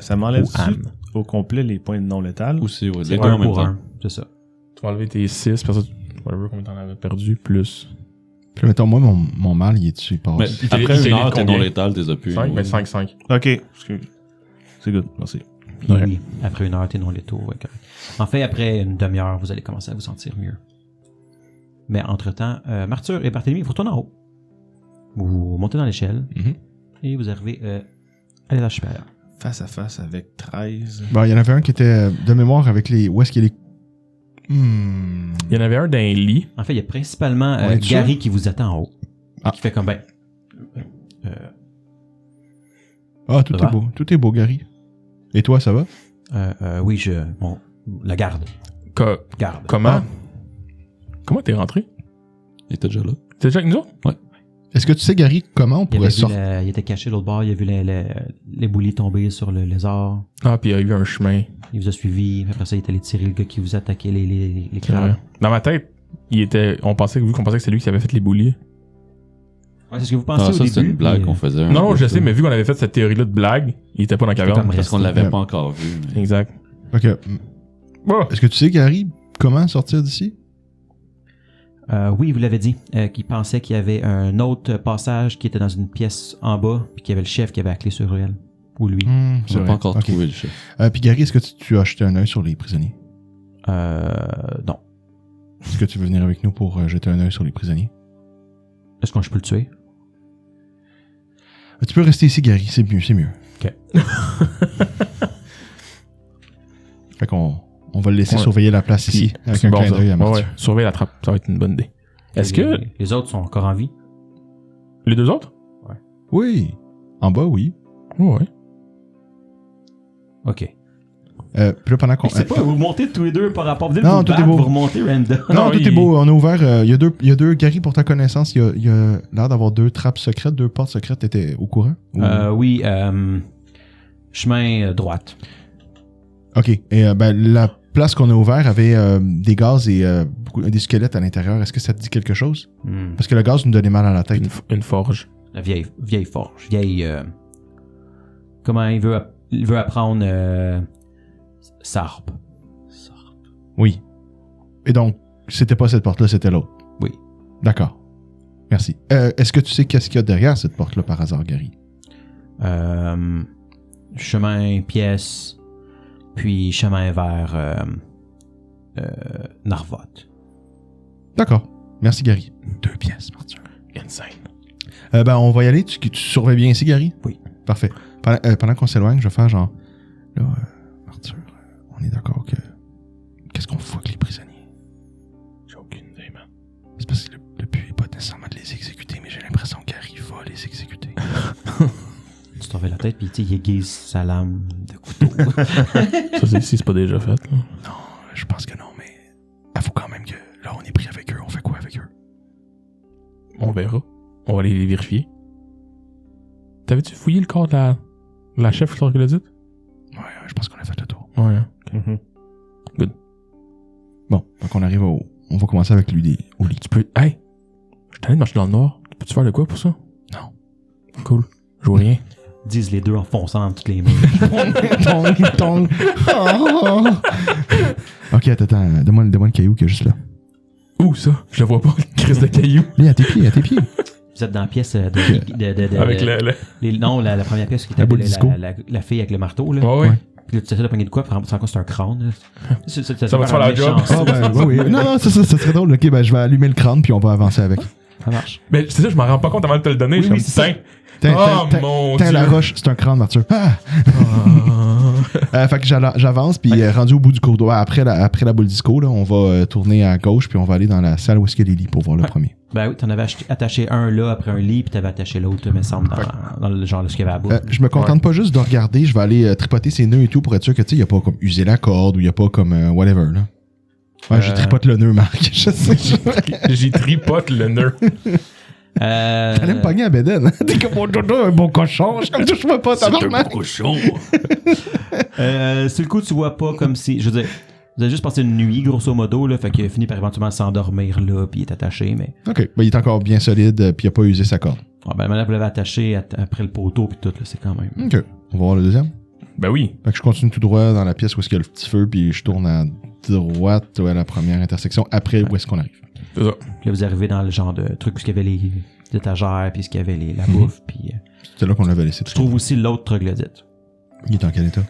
Speaker 5: Ça m'enlève
Speaker 6: Ou Anne.
Speaker 5: au complet les points de non létal.
Speaker 4: Aussi, ouais, les
Speaker 1: C'est
Speaker 4: deux en
Speaker 1: un
Speaker 4: même
Speaker 1: pour
Speaker 4: temps.
Speaker 1: un, c'est ça.
Speaker 6: Tu vas enlever tes 6, parce que whatever combien t'en avais perdu, plus.
Speaker 2: Puis, mettons, moi, mon mal, il est dessus. Il
Speaker 4: Mais
Speaker 2: passe.
Speaker 6: Il
Speaker 4: après
Speaker 6: t'est
Speaker 4: 1 heure, t'es
Speaker 6: combien?
Speaker 4: non létal, t'es plus.
Speaker 6: 5, mais 5.
Speaker 5: Ok. Excuse. C'est good. Merci.
Speaker 1: Puis oui, après 1 heure, t'es non létaux. Ouais, correct. En fait, après une demi-heure, vous allez commencer à vous sentir mieux. Mais entre-temps, Marthur et Barthélemy, vous retournez en haut. Vous montez dans l'échelle et vous arrivez à l'étage supérieur.
Speaker 5: Face à face avec 13.
Speaker 2: Bon, il y en avait un qui était de mémoire avec les. Où est-ce qu'il est.
Speaker 6: Il y en avait un dans un lit.
Speaker 1: En fait, il y a principalement
Speaker 2: On est
Speaker 1: Gary qui vous attend en haut.
Speaker 2: Ah.
Speaker 1: Qui fait comme ben.
Speaker 2: Ah, tout
Speaker 1: Ça
Speaker 2: est
Speaker 1: va?
Speaker 2: beau. Tout est beau, Gary. Et toi, ça va?
Speaker 1: Oui, bon, la garde. Garde.
Speaker 6: Comment?
Speaker 2: Ah.
Speaker 6: Comment t'es rentré?
Speaker 4: Il était déjà là.
Speaker 6: T'es déjà avec nous autres?
Speaker 2: Est-ce que tu sais, Gary, comment on
Speaker 1: Il,
Speaker 2: pourrait
Speaker 1: avait vu
Speaker 2: sortir?
Speaker 1: il était caché de l'autre bord, il a vu les boulis tomber sur le lézard.
Speaker 6: Ah, puis il y a eu un chemin.
Speaker 1: Il vous a suivi. Après ça, il est allé tirer le gars qui vous a attaqué les crabes.
Speaker 6: Dans ma tête, vu qu'on pensait que c'est lui qui avait fait les bouliers.
Speaker 1: Ouais, c'est ce que vous pensez
Speaker 4: Ah,
Speaker 1: au
Speaker 4: ça,
Speaker 1: début.
Speaker 4: c'était une blague
Speaker 1: puis,
Speaker 4: qu'on faisait. un
Speaker 6: Non,
Speaker 4: peu,
Speaker 6: je
Speaker 4: ça.
Speaker 6: sais, mais vu qu'on avait fait cette théorie-là de blague, il était pas dans la
Speaker 1: comme
Speaker 6: caverne.
Speaker 4: Parce qu'on l'avait pas encore vu. mais-
Speaker 6: Exact.
Speaker 2: Ok.
Speaker 6: Oh!
Speaker 2: Est-ce que tu sais, Gary, comment sortir d'ici?
Speaker 1: oui, vous l'avez dit, qu'il pensait qu'il y avait un autre passage qui était dans une pièce en bas, puis qu'il y avait le chef qui avait la clé sur elle. Ou lui.
Speaker 4: On
Speaker 2: C'est
Speaker 4: n'a
Speaker 2: vrai.
Speaker 4: pas encore
Speaker 2: Ok.
Speaker 4: trouvé le chef.
Speaker 2: Puis Gary, est-ce que tu as jeté un œil sur les prisonniers?
Speaker 1: Non.
Speaker 2: Est-ce que tu veux venir avec nous pour jeter un œil sur les prisonniers?
Speaker 1: Est-ce que je peux le tuer?
Speaker 2: Tu peux rester ici, Gary, c'est mieux, c'est mieux.
Speaker 1: Ok.
Speaker 2: Fait qu'on va le laisser
Speaker 6: Ouais.
Speaker 2: surveiller la place ici,
Speaker 6: Puis,
Speaker 2: avec
Speaker 6: c'est
Speaker 2: un
Speaker 6: bon,
Speaker 2: clin
Speaker 6: ça.
Speaker 2: d'œil à
Speaker 6: Ouais,
Speaker 2: Mathieu.
Speaker 6: ouais. Surveille la trappe, ça va être une bonne idée. Est-ce que
Speaker 1: Les autres sont encore en vie?
Speaker 6: les deux autres?
Speaker 2: Oui. En bas, oui.
Speaker 6: Ouais.
Speaker 1: Ok.
Speaker 2: Puis là, pendant qu'on...
Speaker 1: C'est pas, vous montez tous les deux par rapport. Vous
Speaker 2: Non, tout est beau.
Speaker 1: Vous remontez random.
Speaker 2: Non,
Speaker 6: Non,
Speaker 2: tout
Speaker 6: il-
Speaker 2: est beau. On a ouvert. Il y a deux. Gary, pour ta connaissance, il y a l'air d'avoir 2 trappes secrètes, 2 portes secrètes. T'étais au courant? Ou-
Speaker 1: Oui, chemin droite.
Speaker 2: OK. Et la place qu'on a ouverte avait des gaz et des squelettes à l'intérieur. Est-ce que ça te dit quelque chose? Parce que le gaz nous donnait mal à la tête.
Speaker 6: Une forge.
Speaker 1: La vieille forge. Comment il veut apprendre Sarp.
Speaker 2: Oui. Et donc, c'était pas cette porte-là, c'était l'autre.
Speaker 1: Oui.
Speaker 2: D'accord. Merci. Est-ce que tu sais qu'est-ce qu'il y a derrière cette porte-là par hasard, Gary?
Speaker 1: Chemin, pièce, puis chemin vers Narvot.
Speaker 2: D'accord. Merci, Gary. 2 pièces, Arthur.
Speaker 6: Insane.
Speaker 2: On va y aller. Tu surveilles bien ici, Gary?
Speaker 1: Oui.
Speaker 2: Parfait. Pendant qu'on s'éloigne, je vais faire genre... Là, Arthur, on est d'accord que... Qu'est-ce qu'on fout avec les prisonniers?
Speaker 6: J'ai aucune idée, man.
Speaker 2: C'est parce que le but n'est pas nécessairement de les exécuter, mais j'ai l'impression que Gary va les exécuter.
Speaker 1: Tu t'en vas la tête, puis tu sais, il aiguise sa lame de couteau.
Speaker 6: Ça, c'est pas déjà fait. Là.
Speaker 2: Non, je pense que non, mais avoue quand même que là, on est pris avec eux. On fait quoi avec eux?
Speaker 6: On verra. On va aller les vérifier. T'avais-tu fouillé le corps de la chef troglodyte?
Speaker 2: Ouais, je pense qu'on a fait le tour.
Speaker 6: Ouais. Hein.
Speaker 2: Bon, donc on arrive au... On va commencer avec lui au lit.
Speaker 6: Tu peux... Hey! Je t'en ai de marcher dans le noir. Peux-tu faire de quoi pour ça?
Speaker 2: Non.
Speaker 6: Cool. Je vois rien.
Speaker 1: Disent les deux en fonçant dans toutes les mains.
Speaker 2: Tong. Oh. Ok, attends. Donne-moi le caillou qu'il y a juste là.
Speaker 6: Où ça? Je le vois pas, le crise de caillou.
Speaker 2: Lui, à tes pieds.
Speaker 1: Vous êtes dans la pièce de
Speaker 6: Avec le...
Speaker 1: non, la première pièce qui était
Speaker 2: La boule disco.
Speaker 1: la fille avec le marteau, là.
Speaker 6: Ouais.
Speaker 1: Puis là, tu essaies de pogner de quoi, puis c'est encore c'est un crâne. Là.
Speaker 6: Ça va te faire la job.
Speaker 2: Ah, ben, oui. Non, ça serait drôle. Ok, ben, je vais allumer le crâne, puis on va avancer avec.
Speaker 1: Ça marche.
Speaker 6: Mais c'est ça, je m'en rends pas compte avant de te le donner.
Speaker 2: Oui,
Speaker 6: Je suis
Speaker 2: oui,
Speaker 6: comme,
Speaker 2: c'est ça.
Speaker 6: tiens. Oh mon
Speaker 2: Tiens,
Speaker 6: dieu.
Speaker 2: la roche, c'est un crâne, Arthur. Fait que j'avance, puis rendu au bout du corridor, après la boule disco, là, on va tourner à gauche, puis on va aller dans la salle où est-ce qu'il y a les lits pour voir le premier.
Speaker 1: Ben oui, t'en avais attaché un là après un lit, puis t'avais attaché l'autre, me semble, dans le genre, là, ce qu'il y avait à bout.
Speaker 2: Je me contente pas juste de regarder, je vais aller tripoter ses nœuds et tout pour être sûr que, tu sais, il y a pas comme usé la corde ou il y a pas comme whatever, là. Ouais, j'ai tripote le nœud, Marc. Je sais.
Speaker 6: J'ai tripote le nœud.
Speaker 2: T'allais me pogner à Béden. T'es comme mon dodo, un bon cochon. Je comme touche-moi pas, ça normal.
Speaker 4: cochon.
Speaker 1: Sur le coup, tu vois pas comme si. Je veux dire, vous avez juste passé une nuit, grosso modo, là, fait qu'il a fini par éventuellement s'endormir là, puis il est attaché, mais.
Speaker 2: Ok, ben, il est encore bien solide, puis il a pas usé sa corde.
Speaker 1: Ah, ben maintenant, vous l'avez attaché après le poteau, puis tout, là, c'est quand même.
Speaker 2: Ok, on va voir le deuxième.
Speaker 6: Ben oui.
Speaker 2: Fait que je continue tout droit dans la pièce où est-ce qu'il y a le petit feu, puis je tourne à droite à la première intersection, après où est-ce qu'on arrive.
Speaker 6: C'est ça.
Speaker 1: Puis là, vous arrivez dans le genre de truc où il y avait les étagères, puis il y avait la bouffe, puis.
Speaker 2: C'était là qu'on l'avait laissé.
Speaker 1: Je trouve aussi l'autre troglodyte.
Speaker 2: Il est en quel état?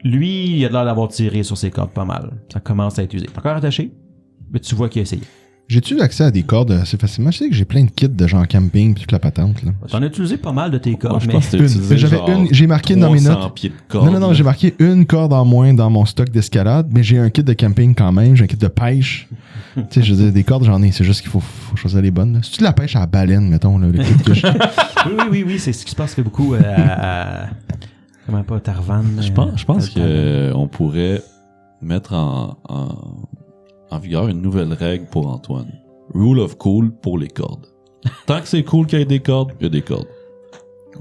Speaker 1: Lui, il a l'air d'avoir tiré sur ses cordes pas mal. Ça commence à être usé. T'es encore attaché, mais tu vois qu'il a essayé.
Speaker 2: J'ai-tu accès à des cordes assez facilement? Je sais que j'ai plein de kits de genre camping puis toute la patente, là.
Speaker 1: T'en as utilisé pas mal de tes cordes,
Speaker 4: je
Speaker 1: mais.
Speaker 4: pense que t'as utilisé
Speaker 2: J'avais
Speaker 4: genre
Speaker 2: une, j'ai marqué dans mes
Speaker 4: 300
Speaker 2: notes.
Speaker 4: pieds de corde.
Speaker 2: Non, j'ai marqué une corde en moins dans mon stock d'escalade, mais j'ai un kit de camping quand même, j'ai un kit de pêche. Tu sais, je veux dire, des cordes, j'en ai, c'est juste qu'il faut choisir les bonnes. C'est-tu de la pêche à la baleine, mettons, là, le kit que je...
Speaker 1: Oui, c'est ce qui se passe fait beaucoup comment pas, Tarvan.
Speaker 4: Je pense qu'on pourrait mettre en vigueur une nouvelle règle pour Antoine. Rule of cool pour les cordes. Tant que c'est cool qu'il y ait des cordes, il y a des cordes.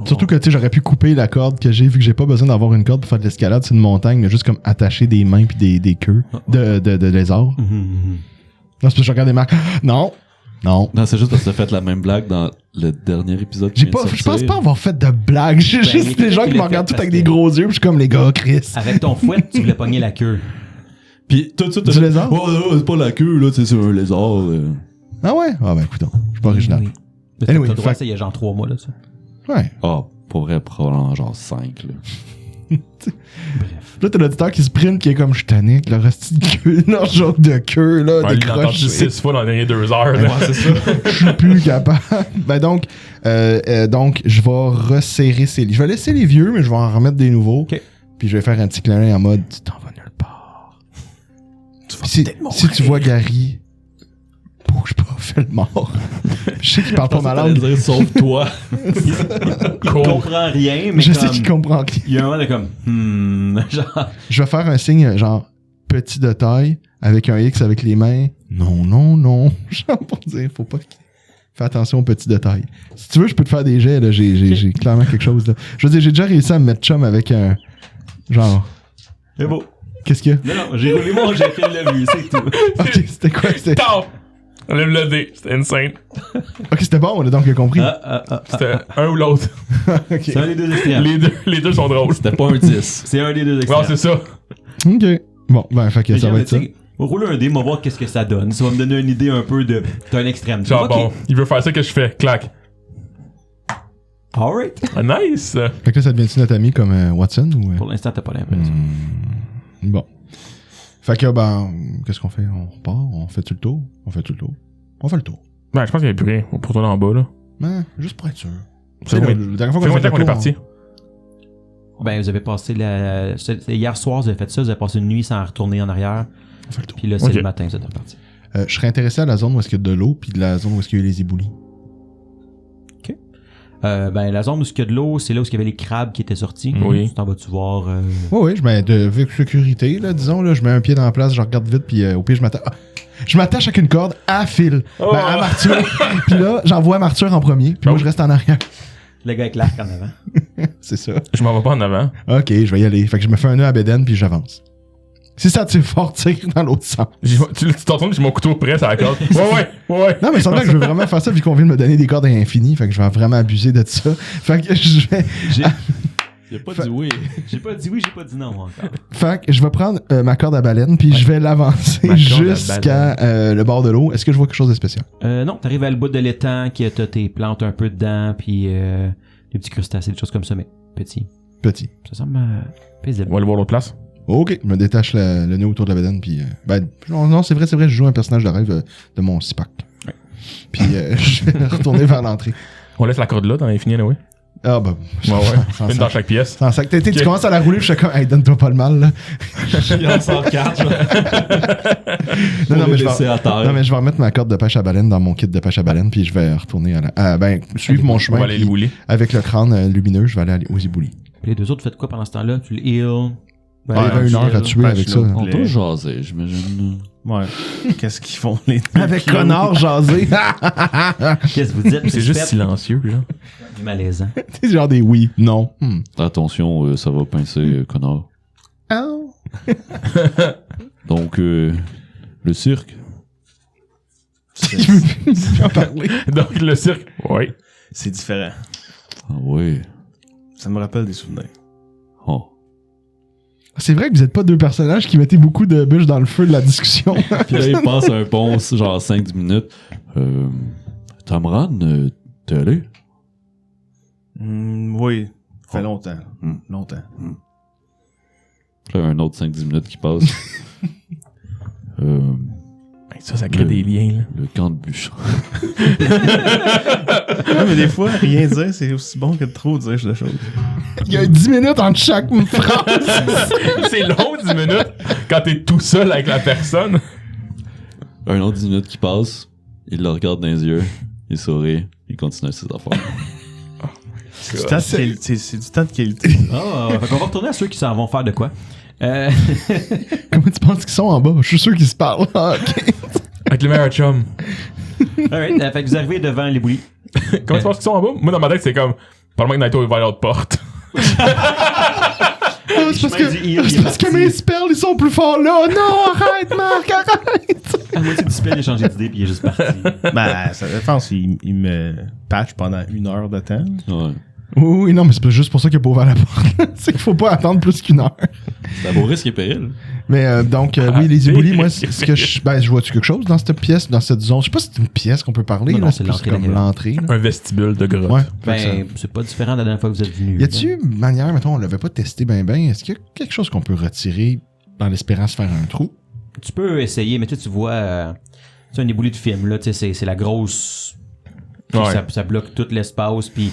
Speaker 2: Surtout que, tu sais, j'aurais pu couper la corde que j'ai, vu que j'ai pas besoin d'avoir une corde pour faire de l'escalade, c'est une montagne, mais juste comme attacher des mains puis des queues de lézards. Non, c'est parce que je regarde des marques. Non.
Speaker 4: Non, c'est juste parce que t'as fait la même blague dans le dernier épisode.
Speaker 2: Je pense pas avoir fait de blague. J'ai juste des gens qui me regardent tout avec des gros yeux, puis je suis comme les gars, Chris.
Speaker 1: Avec ton fouet, tu voulais pogner la queue.
Speaker 4: Puis tout de suite,
Speaker 2: Du lézard?
Speaker 4: Oh, non, c'est pas la queue, là, c'est un lézard.
Speaker 2: Ah ouais? Ah ben écoute, je suis pas original.
Speaker 1: Oui.
Speaker 2: Anyway,
Speaker 1: T'as le droit,
Speaker 2: fait-
Speaker 1: ça, il y a genre 3 mois, là, ça.
Speaker 2: Ouais.
Speaker 4: Ah, pour vrai, probablement genre 5, là.
Speaker 1: Bref.
Speaker 2: Là, t'as l'auditeur qui se prime, qui est comme je tannique, le reste de queue, leur genre de queue, là,
Speaker 6: Ouais, il l'a entendu
Speaker 2: décroché.
Speaker 6: 6 fois dans les dernières 2 heures. là.
Speaker 4: c'est ça.
Speaker 2: Je suis plus capable. Ben donc, je vais resserrer ces livres. Je vais laisser les vieux, mais je vais en remettre des nouveaux.
Speaker 1: Ok.
Speaker 2: Puis je vais faire un petit clin d'œil en mode tu t'en vas nulle part. Si tu vois Gary, bouge pas, fais le mort. Je sais qu'il parle pas ma langue.
Speaker 4: dire sauve-toi.
Speaker 1: Il comprend rien, mais
Speaker 2: Je sais
Speaker 1: comme...
Speaker 2: qu'il comprend rien.
Speaker 1: Il y a un moment de comme... genre...
Speaker 2: Je vais faire un signe genre petit de taille avec un X avec les mains. Non. Genre pour dire, faut pas. Fais attention au petit de taille. Si tu veux, je peux te faire des jets, là. J'ai clairement quelque chose, là. Je veux dire, j'ai déjà réussi à me mettre chum avec un. Genre.
Speaker 1: C'est beau.
Speaker 2: Qu'est-ce qu'il y a?
Speaker 1: Non, j'ai roulé mon jet qu'il l'a vu, c'est tout.
Speaker 2: Ok, c'était quoi?
Speaker 6: Tao! Enlève le dé, c'était insane.
Speaker 2: Ok, c'était bon, on a donc compris.
Speaker 6: C'était un ou l'autre.
Speaker 2: Ok.
Speaker 1: C'est un des deux extrêmes.
Speaker 6: Les deux sont drôles.
Speaker 4: C'était pas un 10.
Speaker 1: C'est un des deux
Speaker 6: Ouais,
Speaker 1: extrêmes.
Speaker 6: c'est ça.
Speaker 2: Ok. Bon, ben, fait que ça va être ça.
Speaker 1: On va rouler un dé, on va voir qu'est-ce que ça donne. Ça va me donner une idée un peu de... T'as un extrême.
Speaker 6: Genre,
Speaker 1: Ok.
Speaker 6: bon, il veut faire ça que je fais. Clac.
Speaker 1: Alright.
Speaker 6: Ah, nice!
Speaker 2: Fait que là, ça devient-tu notre ami comme Watson ou.
Speaker 1: Pour l'instant, t'as pas l'impression.
Speaker 2: Bon. Fait que, ben, qu'est-ce qu'on fait? On repart? On fait-tu le tour? On fait le tour.
Speaker 6: Ben, je pense qu'il n'y avait plus rien pour tourner en bas, là.
Speaker 2: Ben, juste pour être sûr.
Speaker 6: Ça fait
Speaker 2: Tu sais,
Speaker 6: combien
Speaker 2: la dernière fois
Speaker 6: ça fait
Speaker 2: qu'on a
Speaker 6: combien de temps
Speaker 2: fait
Speaker 6: qu'on
Speaker 2: le
Speaker 6: est
Speaker 2: tour,
Speaker 6: parti?
Speaker 1: Ben, vous avez passé hier soir, vous avez fait ça, vous avez passé une nuit sans retourner en arrière.
Speaker 2: on fait le tour.
Speaker 1: Puis là, c'est
Speaker 6: Ok.
Speaker 1: le matin, vous êtes reparti.
Speaker 2: Je serais intéressé à la zone où est-ce qu'il y a de l'eau, puis de la zone où est-ce qu'il y a eu les éboulis.
Speaker 1: La zone où il y a de l'eau, c'est là où il y avait les crabes qui étaient sortis.
Speaker 6: Oui.
Speaker 1: Tu t'en vas-tu voir?
Speaker 2: Oui, je mets de sécurité, là, disons, là, je mets un pied dans la place, je regarde vite, puis au pire, je m'attache avec une corde à fil, à Marthur. Puis là, j'envoie Marthur en premier, puis moi, je reste en arrière.
Speaker 1: Le gars avec l'arc en avant.
Speaker 2: C'est ça.
Speaker 6: Je m'en vais pas en avant.
Speaker 2: Ok, je vais y aller. Fait que je me fais un nœud à Bédène, puis j'avance. Si ça tire fort, tire dans l'autre sens.
Speaker 6: Tu t'entends, j'ai mon couteau prêt sur la corde. Ouais.
Speaker 2: Non, mais c'est vrai que je veux vraiment faire ça, vu qu'on vient de me donner des cordes à l'infini. Fait que je vais vraiment abuser de ça. Fait que je vais.
Speaker 4: Il a pas dit oui.
Speaker 1: J'ai pas dit oui, j'ai pas dit non encore.
Speaker 2: Fait que je vais prendre ma corde à baleine, puis je vais l'avancer
Speaker 1: Ma corde à
Speaker 2: jusqu'à le bord de l'eau. Est-ce que je vois quelque chose de spécial?
Speaker 1: Non, t'arrives à le bout de l'étang, qui t'as tes plantes un peu dedans, puis des petits crustacés, des choses comme ça, mais petits.
Speaker 2: Petit.
Speaker 1: Ça semble paisible.
Speaker 6: On va aller voir l'autre place.
Speaker 2: Ok, je me détache le nœud autour de la bédaine, puis non, c'est vrai, je joue un personnage de rêve de mon Sipak.
Speaker 1: Ouais.
Speaker 2: Puis je vais retourner vers l'entrée.
Speaker 6: On laisse la corde là dans l'infini, oui.
Speaker 2: Ah bah,
Speaker 6: Ouais. Une dans chaque pièce.
Speaker 2: sans sac. Tu commences à la rouler, puis je suis comme, hey, donne-toi pas le mal, là.
Speaker 4: Il en sort 4.
Speaker 2: Non, mais je
Speaker 4: laisser à terre.
Speaker 2: non, mais je vais remettre ma corde de pêche à baleine dans mon kit de pêche à baleine, puis je vais retourner suivre mon
Speaker 6: On
Speaker 2: chemin.
Speaker 6: va aller
Speaker 2: puis
Speaker 6: les bouler.
Speaker 2: avec le crâne lumineux, je vais aller aux éboulis.
Speaker 1: Puis les deux autres, faites quoi pendant ce temps-là? Tu le heal?
Speaker 2: Il y avait une heure à tuer avec ça.
Speaker 4: On doit jaser, j'imagine.
Speaker 5: Ouais. Qu'est-ce qu'ils font, les
Speaker 2: Avec connard jasé.
Speaker 1: Qu'est-ce que vous dites?
Speaker 6: C'est juste silencieux, là.
Speaker 1: Du malaisant.
Speaker 2: C'est genre des oui, non.
Speaker 4: Attention, ça va pincer, connard.
Speaker 2: Oh.
Speaker 4: Donc, le cirque.
Speaker 2: Je veux plus en parler.
Speaker 6: Donc, le cirque. Oui.
Speaker 5: C'est différent.
Speaker 4: Ah ouais.
Speaker 5: Ça me rappelle des souvenirs.
Speaker 4: Oh.
Speaker 2: C'est vrai que vous êtes pas deux personnages qui mettaient beaucoup de bûches dans le feu de la discussion.
Speaker 4: Puis là, il passe un bon, genre 5-10 minutes. Tamran, t'es allé?
Speaker 5: Oui. Ça fait
Speaker 4: Oh.
Speaker 5: longtemps. Longtemps.
Speaker 4: Là, un autre 5-10 minutes qui passe.
Speaker 6: Ça crée des liens, là.
Speaker 4: Le camp de bûcheron.
Speaker 5: Ouais, mais des fois, rien dire, c'est aussi bon que de trop dire de choses.
Speaker 2: Il y a 10 minutes entre chaque phrase.
Speaker 6: C'est long, 10 minutes, quand t'es tout seul avec la personne.
Speaker 4: Un autre 10 minutes qui passe. Il le regarde dans les yeux. Il sourit. Il continue ses affaires.
Speaker 5: C'est du temps de qualité. C'est du temps de qualité.
Speaker 1: Ah, fait qu'on va retourner à ceux qui s'en vont faire de quoi?
Speaker 2: Comment tu penses qu'ils sont en bas? Je suis sûr qu'ils se parlent. Ah, ok.
Speaker 6: Avec les meilleurs chums.
Speaker 1: Alright, fait que vous arrivez devant l'éboulis.
Speaker 6: Comment tu penses qu'ils sont en bas? Moi, dans ma tête, c'est comme, pendant que Naito est vers l'autre porte.
Speaker 2: C'est parce que mes spells, ils sont plus forts là. Non, arrête, Marc, arrête.
Speaker 1: À moitié du spell, il a changé d'idée puis il est juste parti.
Speaker 5: Ben, ça dépend il me patch pendant 1 heure de temps.
Speaker 4: Ouais.
Speaker 2: Oui, non, mais c'est pas juste pour ça qu'il a pas ouvert la porte. C'est qu'il faut pas attendre plus qu'1 heure.
Speaker 4: C'est à beau risque et péril.
Speaker 2: Mais donc, oui, les éboulis, moi, ce que je vois-tu quelque chose dans cette pièce, dans cette zone? Je sais pas si c'est une pièce qu'on peut parler.
Speaker 1: Non,
Speaker 2: là,
Speaker 1: c'est
Speaker 2: plus
Speaker 1: l'entrée
Speaker 2: comme
Speaker 1: de la
Speaker 2: l'entrée. là.
Speaker 6: Un vestibule de grotte.
Speaker 2: Ouais. Fait que
Speaker 1: Ben, c'est pas différent de la dernière fois que vous êtes venu.
Speaker 2: y a-tu une manière, mettons, on l'avait pas testé ben. Est-ce qu'il y a quelque chose qu'on peut retirer dans l'espérance de faire un trou?
Speaker 1: Tu peux essayer, mais tu vois, c'est un éboulis de film, là, tu sais, c'est la grosse...
Speaker 6: Ouais.
Speaker 1: Ça bloque tout l'espace, puis...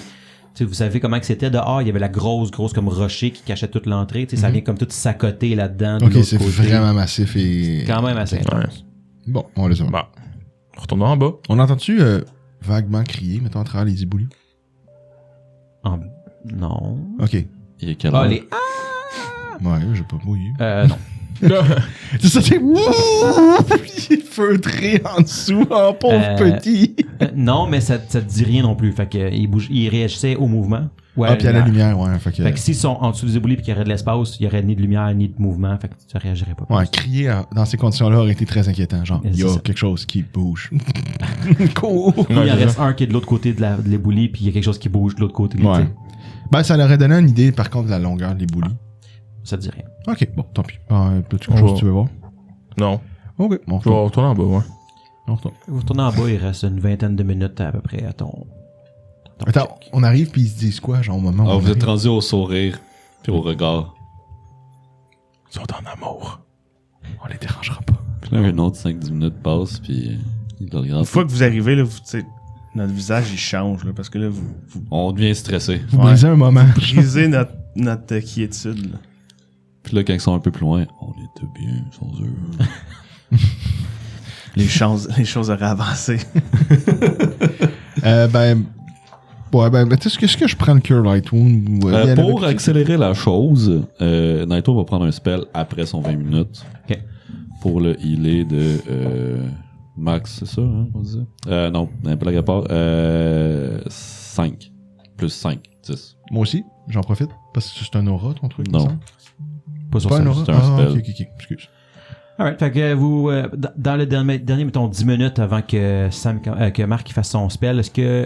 Speaker 1: Tu sais, vous savez comment que c'était dehors, il y avait la grosse comme rocher qui cachait toute l'entrée. Tu sais, ça vient comme tout s'accoter là-dedans. de
Speaker 2: Ok,
Speaker 1: l'autre
Speaker 2: c'est
Speaker 1: côté.
Speaker 2: vraiment massif et...
Speaker 1: Quand même assez intense.
Speaker 2: Bon, on laisse ça.
Speaker 6: Bon. Retournons en bas.
Speaker 2: On entend-tu vaguement crier, mettons, à travers les éboulis?
Speaker 1: Non.
Speaker 2: Ok.
Speaker 4: Il est quelle
Speaker 1: Ah,
Speaker 4: heure?
Speaker 1: les...
Speaker 2: Ouais, j'ai pas mouillé.
Speaker 1: Non.
Speaker 2: C'est ça, c'est... feutré en dessous, oh, pauvre petit.
Speaker 1: Non, mais ça te dit rien non plus. Fait que il réagissait au mouvement. Ouais,
Speaker 2: Puis à la lumière, ouais. Fait que
Speaker 1: s'ils sont en dessous des éboulis et qu'il y aurait de l'espace, il y aurait ni de lumière ni de mouvement. Fait que tu réagirais pas.
Speaker 2: ouais, crier dans ces conditions-là aurait été très inquiétant. Genre, il y
Speaker 1: C'est
Speaker 2: a
Speaker 1: ça.
Speaker 2: quelque chose qui bouge. Cool.
Speaker 1: Il en
Speaker 6: Ouais,
Speaker 1: reste un qui est de l'autre côté de l'éboulis puis il y a quelque chose qui bouge de l'autre côté.
Speaker 2: Ouais.
Speaker 1: Tu sais.
Speaker 2: Ben, ça leur aurait donné une idée, par contre, de la longueur de l'éboulis.
Speaker 1: Ça te dit rien.
Speaker 2: Ok, bon, tant pis. Peux-tu quelque chose que tu veux voir?
Speaker 6: Non.
Speaker 2: Ok, bon,
Speaker 6: Je vais retourner en bas, ouais.
Speaker 2: on retourne.
Speaker 1: Vous retournez en bas, il reste une vingtaine de minutes à peu près à ton
Speaker 2: Attends,
Speaker 1: check.
Speaker 2: on arrive puis ils se disent quoi, genre, au moment où
Speaker 4: Alors,
Speaker 2: on
Speaker 4: vous êtes
Speaker 2: arrive?
Speaker 4: rendu au sourire puis au regard.
Speaker 6: Ils sont en amour.
Speaker 2: On les dérangera pas.
Speaker 4: Puis là, un autre 5-10 minutes passe puis il le regarde.
Speaker 5: Une fois que vous arrivez, là, tu sais, notre visage, il change, là, parce que là, vous
Speaker 4: On devient stressé.
Speaker 2: Vous
Speaker 5: Ouais.
Speaker 2: brisez un moment.
Speaker 5: brisez notre quiétude, là.
Speaker 4: Puis là, quand ils sont un peu plus loin, on était bien sans eux.
Speaker 5: Les choses auraient avancé.
Speaker 2: Ben, Ouais, ben, est-ce que je prends le Cure Light Wound? ou, y aller
Speaker 4: Pour
Speaker 2: avec-
Speaker 4: accélérer la chose, Naito va prendre un spell après son 20 minutes.
Speaker 1: Ok.
Speaker 4: Pour le healer de Max, c'est ça, hein, on dit? Non, un blague à part. 5. Plus 5, 10.
Speaker 2: Moi aussi, j'en profite. Parce que c'est un aura, ton truc.
Speaker 4: Non.
Speaker 2: il me semble.
Speaker 1: Pas sur
Speaker 2: Pas
Speaker 1: ça.
Speaker 2: un aura?
Speaker 4: c'est un spell.
Speaker 2: Ok, excuse.
Speaker 1: Alright, fait que vous, dans le dernier, mettons, 10 minutes avant que que Marc fasse son spell, est-ce que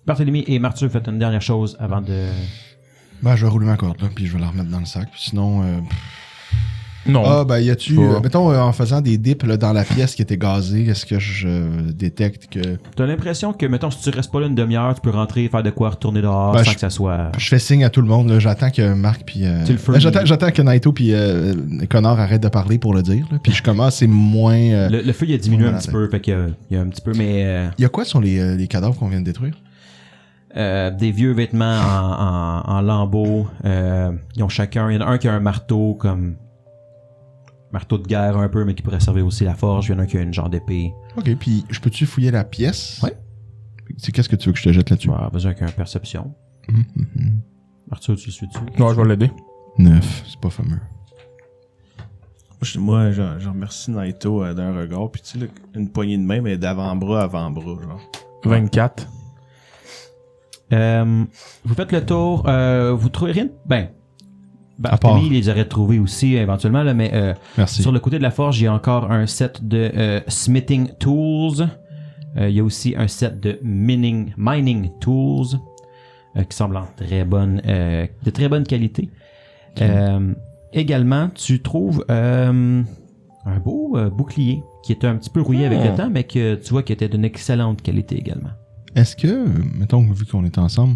Speaker 1: Barthélemy et Marthu faites une dernière chose avant de...
Speaker 2: Ben, je vais rouler ma corde, là, puis je vais la remettre dans le sac. Sinon,
Speaker 6: Non.
Speaker 2: ah, ben, y a-tu,
Speaker 6: Pas.
Speaker 2: mettons, en faisant des dips là, dans la pièce qui était gazée, est-ce que je détecte que.
Speaker 1: T'as l'impression que, mettons, si tu restes pas là une demi-heure, tu peux rentrer, faire de quoi, retourner dehors,
Speaker 2: Ben,
Speaker 1: sans
Speaker 2: je-
Speaker 1: que ça soit...
Speaker 2: Je fais signe à tout le monde, là, j'attends que Marc puis.
Speaker 1: Tu le fais.
Speaker 2: J'attends que Naito puis Connor arrêtent de parler pour le dire, là, puis je commence, c'est moins.
Speaker 1: Le feu, il a diminué
Speaker 2: Voilà,
Speaker 1: un petit peu, fait qu'il y a un petit peu, mais...
Speaker 2: Il y a quoi sur les cadavres qu'on vient de détruire?
Speaker 1: des vieux vêtements en lambeaux. Ils ont chacun... Il y en a un qui a un marteau comme... Marteau de guerre un peu, mais qui pourrait servir aussi la forge. Il y en a un qui a une genre d'épée.
Speaker 2: Ok, puis je peux-tu fouiller la pièce?
Speaker 1: Ouais.
Speaker 2: C'est qu'est-ce que tu veux que je te jette là-dessus?
Speaker 1: Tu vas avoir besoin qu'un perception. Arthur, tu le suis dessus.
Speaker 6: Non, je vais l'aider.
Speaker 2: 9, c'est pas fameux.
Speaker 5: Moi, je remercie Naito d'un regard. Puis tu sais, là, une poignée de main, mais d'avant-bras à avant-bras, genre.
Speaker 6: 24.
Speaker 1: Vous faites le tour. Vous trouvez rien. Ben,
Speaker 2: À part.
Speaker 1: Barthélemy les aurait trouvés aussi éventuellement, là, mais
Speaker 2: Merci.
Speaker 1: sur le côté de la forge, il y a encore un set de smithing tools. Il y a aussi un set de mining tools qui semblent de très bonne qualité. Également, tu trouves un beau bouclier qui était un petit peu rouillé avec le temps, mais que tu vois qui était d'une excellente qualité également.
Speaker 2: Est-ce que, mettons, vu qu'on est ensemble,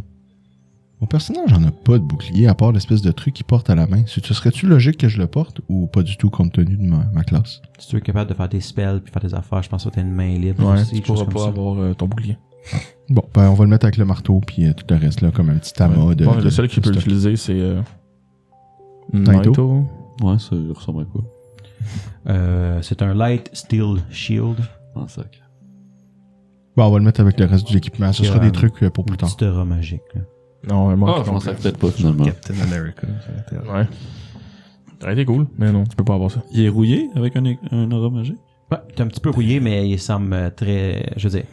Speaker 2: mon personnage n'en a pas de bouclier à part l'espèce de truc qu'il porte à la main. Serait-tu logique que je le porte ou pas du tout compte tenu de ma classe?
Speaker 1: Si tu es capable de faire des spells puis faire des affaires, je pense que tu as une main libre
Speaker 6: Ouais,
Speaker 1: aussi.
Speaker 6: tu
Speaker 1: quelque chose
Speaker 6: pourras
Speaker 1: comme
Speaker 6: pas
Speaker 1: ça.
Speaker 6: avoir ton bouclier.
Speaker 2: Bon, ben on va le mettre avec le marteau puis tout le reste là, comme un petit amas de.
Speaker 6: Bon, le
Speaker 2: de-
Speaker 6: seul qui
Speaker 2: de
Speaker 6: peut
Speaker 2: stock.
Speaker 6: l'utiliser, c'est
Speaker 2: Naito.
Speaker 6: Naito.
Speaker 4: Ouais, ça ressemble à quoi?
Speaker 1: C'est un light steel shield.
Speaker 4: En sac.
Speaker 2: Bon, on va le mettre avec le reste de l'équipement. Ce sera des trucs pour plus tard.
Speaker 1: Petit aura magique. Là.
Speaker 6: Non, moi,
Speaker 4: Ah, je pensais peut-être pas finalement.
Speaker 5: Captain America. ça m'intéresse.
Speaker 6: Ouais. Ça aurait été cool, mais non, tu peux pas avoir ça.
Speaker 4: Il est rouillé avec un aura magique?
Speaker 1: Ouais, t'es un petit peu rouillé, mais il semble très. Je veux dire,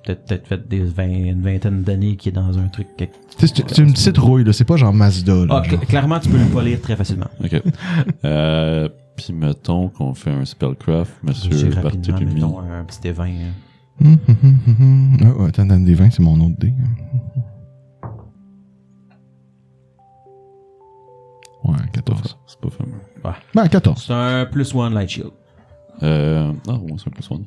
Speaker 1: t'as peut-être fait une vingtaine d'années qu'il est dans un truc.
Speaker 2: Tu sais, c'est une petite rouille, là. C'est pas genre Mazda, là.
Speaker 1: Ah,
Speaker 2: genre.
Speaker 1: clairement, tu peux le polir très facilement.
Speaker 4: Ok. Puis mettons qu'on fait un spellcraft,
Speaker 1: J'ai
Speaker 4: monsieur
Speaker 1: rapidement,
Speaker 4: Barthélemy.
Speaker 1: mettons, un petit des 20.
Speaker 2: Ah, ouais, attends, dans des 20, c'est mon autre dé. Ouais, 14.
Speaker 4: C'est pas fameux.
Speaker 2: Ben, 14.
Speaker 1: C'est un +1 light shield.
Speaker 4: Ouais, c'est un plus one.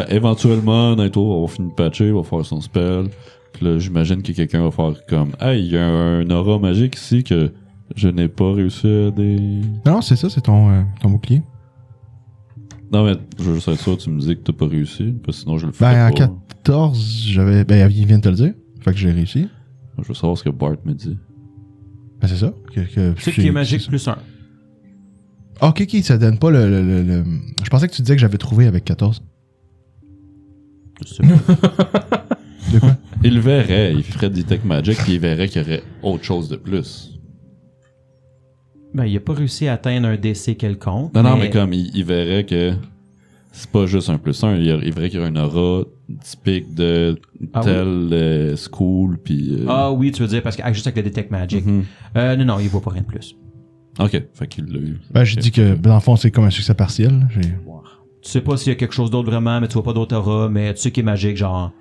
Speaker 4: Éventuellement, Naito va finir de patcher, va faire son spell. Puis là, j'imagine que quelqu'un va faire comme hey, il y a un aura magique ici que je n'ai pas réussi à des.
Speaker 2: Non, c'est ça, c'est ton bouclier.
Speaker 4: Non, mais je veux juste être sûr, tu me dis que t'as pas réussi, parce que sinon je le ferai
Speaker 2: Ben, à
Speaker 4: pas.
Speaker 2: 14, j'avais. Ben, il vient de te le dire. Fait que j'ai réussi.
Speaker 4: Je veux savoir ce que Bart me dit.
Speaker 2: Ben, c'est ça.
Speaker 1: C'est qui est magique +1.
Speaker 2: Ah, ok, ça donne pas le. Je pensais que tu disais que j'avais trouvé avec 14. De quoi?
Speaker 4: Il le verrait, il ferait Detect Magic, puis il verrait qu'il y aurait autre chose de plus.
Speaker 1: Ben, il a pas réussi à atteindre un DC quelconque.
Speaker 4: Non, mais comme il verrait que c'est pas juste un +1, il verrait qu'il y a un aura typique de
Speaker 1: Ah
Speaker 4: telle school, puis.
Speaker 1: Ah oui, tu veux dire, parce que juste avec le Detect Magic.
Speaker 4: mhm.
Speaker 1: Non, il voit pas rien de plus.
Speaker 4: Ok, fait qu'il l'a eu.
Speaker 2: Ben, j'ai dit que, dans le fond, c'est comme un succès partiel.
Speaker 1: Tu sais pas s'il y a quelque chose d'autre vraiment, mais tu vois pas d'autre aura, mais tu sais qu'il est magique, genre,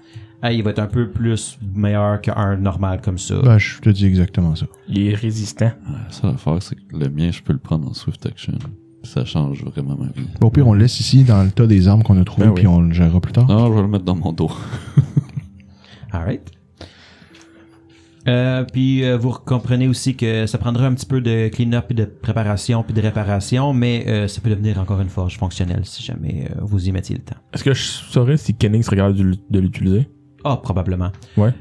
Speaker 1: hey, il va être un peu plus meilleur qu'un normal comme ça.
Speaker 2: Ben, je te dis exactement ça.
Speaker 6: Il est résistant.
Speaker 4: La seule affaire, c'est que le mien, je peux le prendre en Swift Action. Ça change vraiment ma vie.
Speaker 2: Bon, au pire, on le laisse ici dans le tas des armes qu'on a trouvées,
Speaker 6: Ben
Speaker 2: puis
Speaker 6: oui.
Speaker 2: on le gérera plus tard.
Speaker 4: Non, je vais le mettre dans mon dos.
Speaker 1: Alright. Puis vous comprenez aussi que ça prendra un petit peu de clean-up, puis de préparation, puis de réparation, mais ça peut devenir encore une forge fonctionnelle si jamais vous y mettiez le temps.
Speaker 6: Est-ce que je saurais si Kenning serait capable de l'utiliser?
Speaker 1: Ah, probablement.
Speaker 6: Ouais.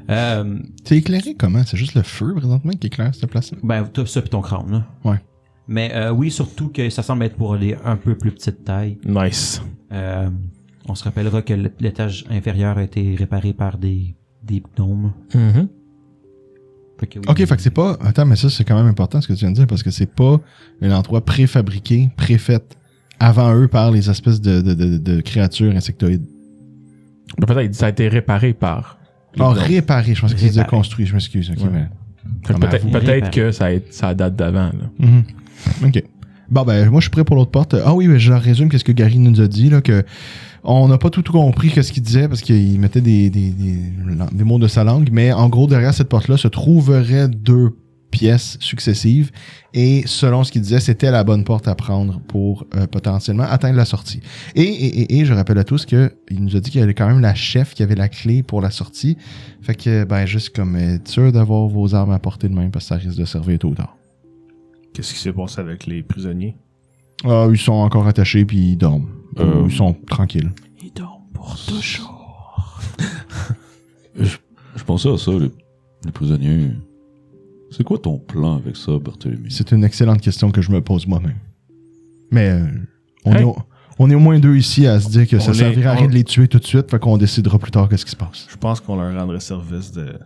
Speaker 2: C'est éclairé comment? C'est juste le feu, présentement, qui éclaire cette place-là?
Speaker 1: Ben, t'as ça puis ton crâne, là.
Speaker 2: Ouais.
Speaker 1: Mais oui, surtout que ça semble être pour les un peu plus petites tailles.
Speaker 6: Nice.
Speaker 1: On se rappellera que l'étage inférieur a été réparé par des Deep Gnome.
Speaker 6: Mhm.
Speaker 2: Ok, fait que c'est pas. Attends, mais ça, c'est quand même important ce que tu viens de dire parce que c'est pas un endroit préfabriqué, préfait avant eux par les espèces de créatures insectoïdes.
Speaker 6: Peut-être ça a été réparé par. les
Speaker 2: Ah,
Speaker 6: gnomes.
Speaker 2: réparé, je pense qu'ils disaient
Speaker 1: Réparé.
Speaker 2: construit, je m'excuse. Ok,
Speaker 6: Ouais.
Speaker 2: mais.
Speaker 6: Fait que
Speaker 2: Ah,
Speaker 6: peut-être
Speaker 1: mais-
Speaker 6: peut-être
Speaker 1: Réparé.
Speaker 6: que ça date d'avant. Là.
Speaker 2: Mhm. Ok. Bon, ben, moi, je suis prêt pour l'autre porte. Ah oui, mais je leur résume qu'est-ce que Gary nous a dit, là, que on n'a pas tout compris qu'est-ce qu'il disait parce qu'il mettait des mots de sa langue, mais en gros, derrière cette porte-là se trouveraient 2 pièces successives et selon ce qu'il disait, c'était la bonne porte à prendre pour potentiellement atteindre la sortie. Et je rappelle à tous qu'il nous a dit qu'il y avait quand même la chef qui avait la clé pour la sortie. Fait que, ben, juste comme être sûr d'avoir vos armes à portée de main parce que ça risque de servir tôt ou tard.
Speaker 5: Qu'est-ce qui s'est passé avec les prisonniers?
Speaker 2: Ah, ils sont encore attachés puis ils dorment. Ils sont tranquilles.
Speaker 1: Ils dorment pour toujours.
Speaker 4: Je pensais à ça, les prisonniers. C'est quoi ton plan avec ça, Barthélemy?
Speaker 2: C'est une excellente question que je me pose moi-même. Mais on,
Speaker 6: Hey.
Speaker 2: on est au moins 2 ici à se dire que ça
Speaker 5: On est-
Speaker 2: servira à rien de les tuer tout de suite, fait qu'on décidera plus tard qu'est-ce qui se passe.
Speaker 5: Je pense qu'on leur rendrait service de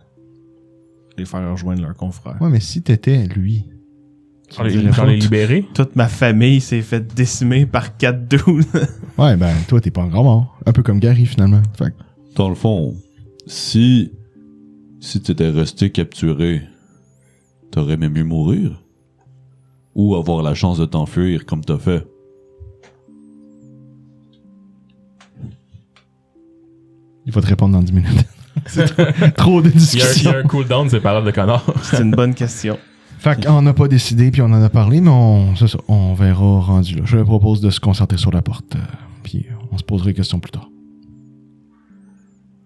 Speaker 5: les faire rejoindre leurs confrères.
Speaker 2: Ouais, mais si t'étais lui...
Speaker 6: J'en ai libéré.
Speaker 5: Toute ma famille s'est fait décimer par 4 dudes.
Speaker 2: Ouais, ben toi t'es pas encore mort. Un peu comme Gary finalement. Fait que-
Speaker 4: Dans le fond, si t'étais resté capturé, t'aurais aimé mieux mourir? Ou avoir la chance de t'enfuir comme t'as fait?
Speaker 2: il va te répondre dans 10 minutes. C'est trop de
Speaker 6: Il y a
Speaker 2: discussions.
Speaker 6: un cooldown de ces paroles de connard.
Speaker 5: C'est une bonne question.
Speaker 2: Fait qu'on n'a pas décidé puis on en a parlé, mais c'est ça, on verra rendu là. Je propose de se concentrer sur la porte, puis on se posera des questions plus tard.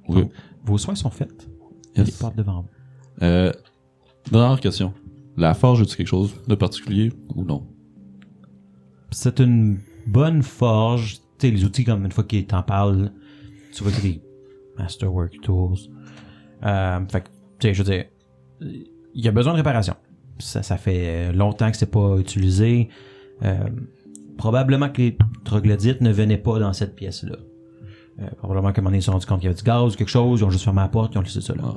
Speaker 4: Oui.
Speaker 1: Vos soins sont faits. Il y a des
Speaker 4: Yes.
Speaker 1: portes devant vous.
Speaker 4: Dernière question. La forge, as-tu quelque chose de particulier ou non?
Speaker 1: C'est une bonne forge. Tu sais, les outils, comme une fois qu'ils t'en parlent, tu vois que c'est des Masterwork Tools. Fait que, tu sais, je veux dire, il y a besoin de réparation. Ça fait longtemps que c'est pas utilisé. Probablement que les troglodytes ne venaient pas dans cette pièce-là. Probablement qu'à un moment donné, ils se sont rendus compte qu'il y avait du gaz ou quelque chose, ils ont juste fermé la porte, ils ont laissé ça là.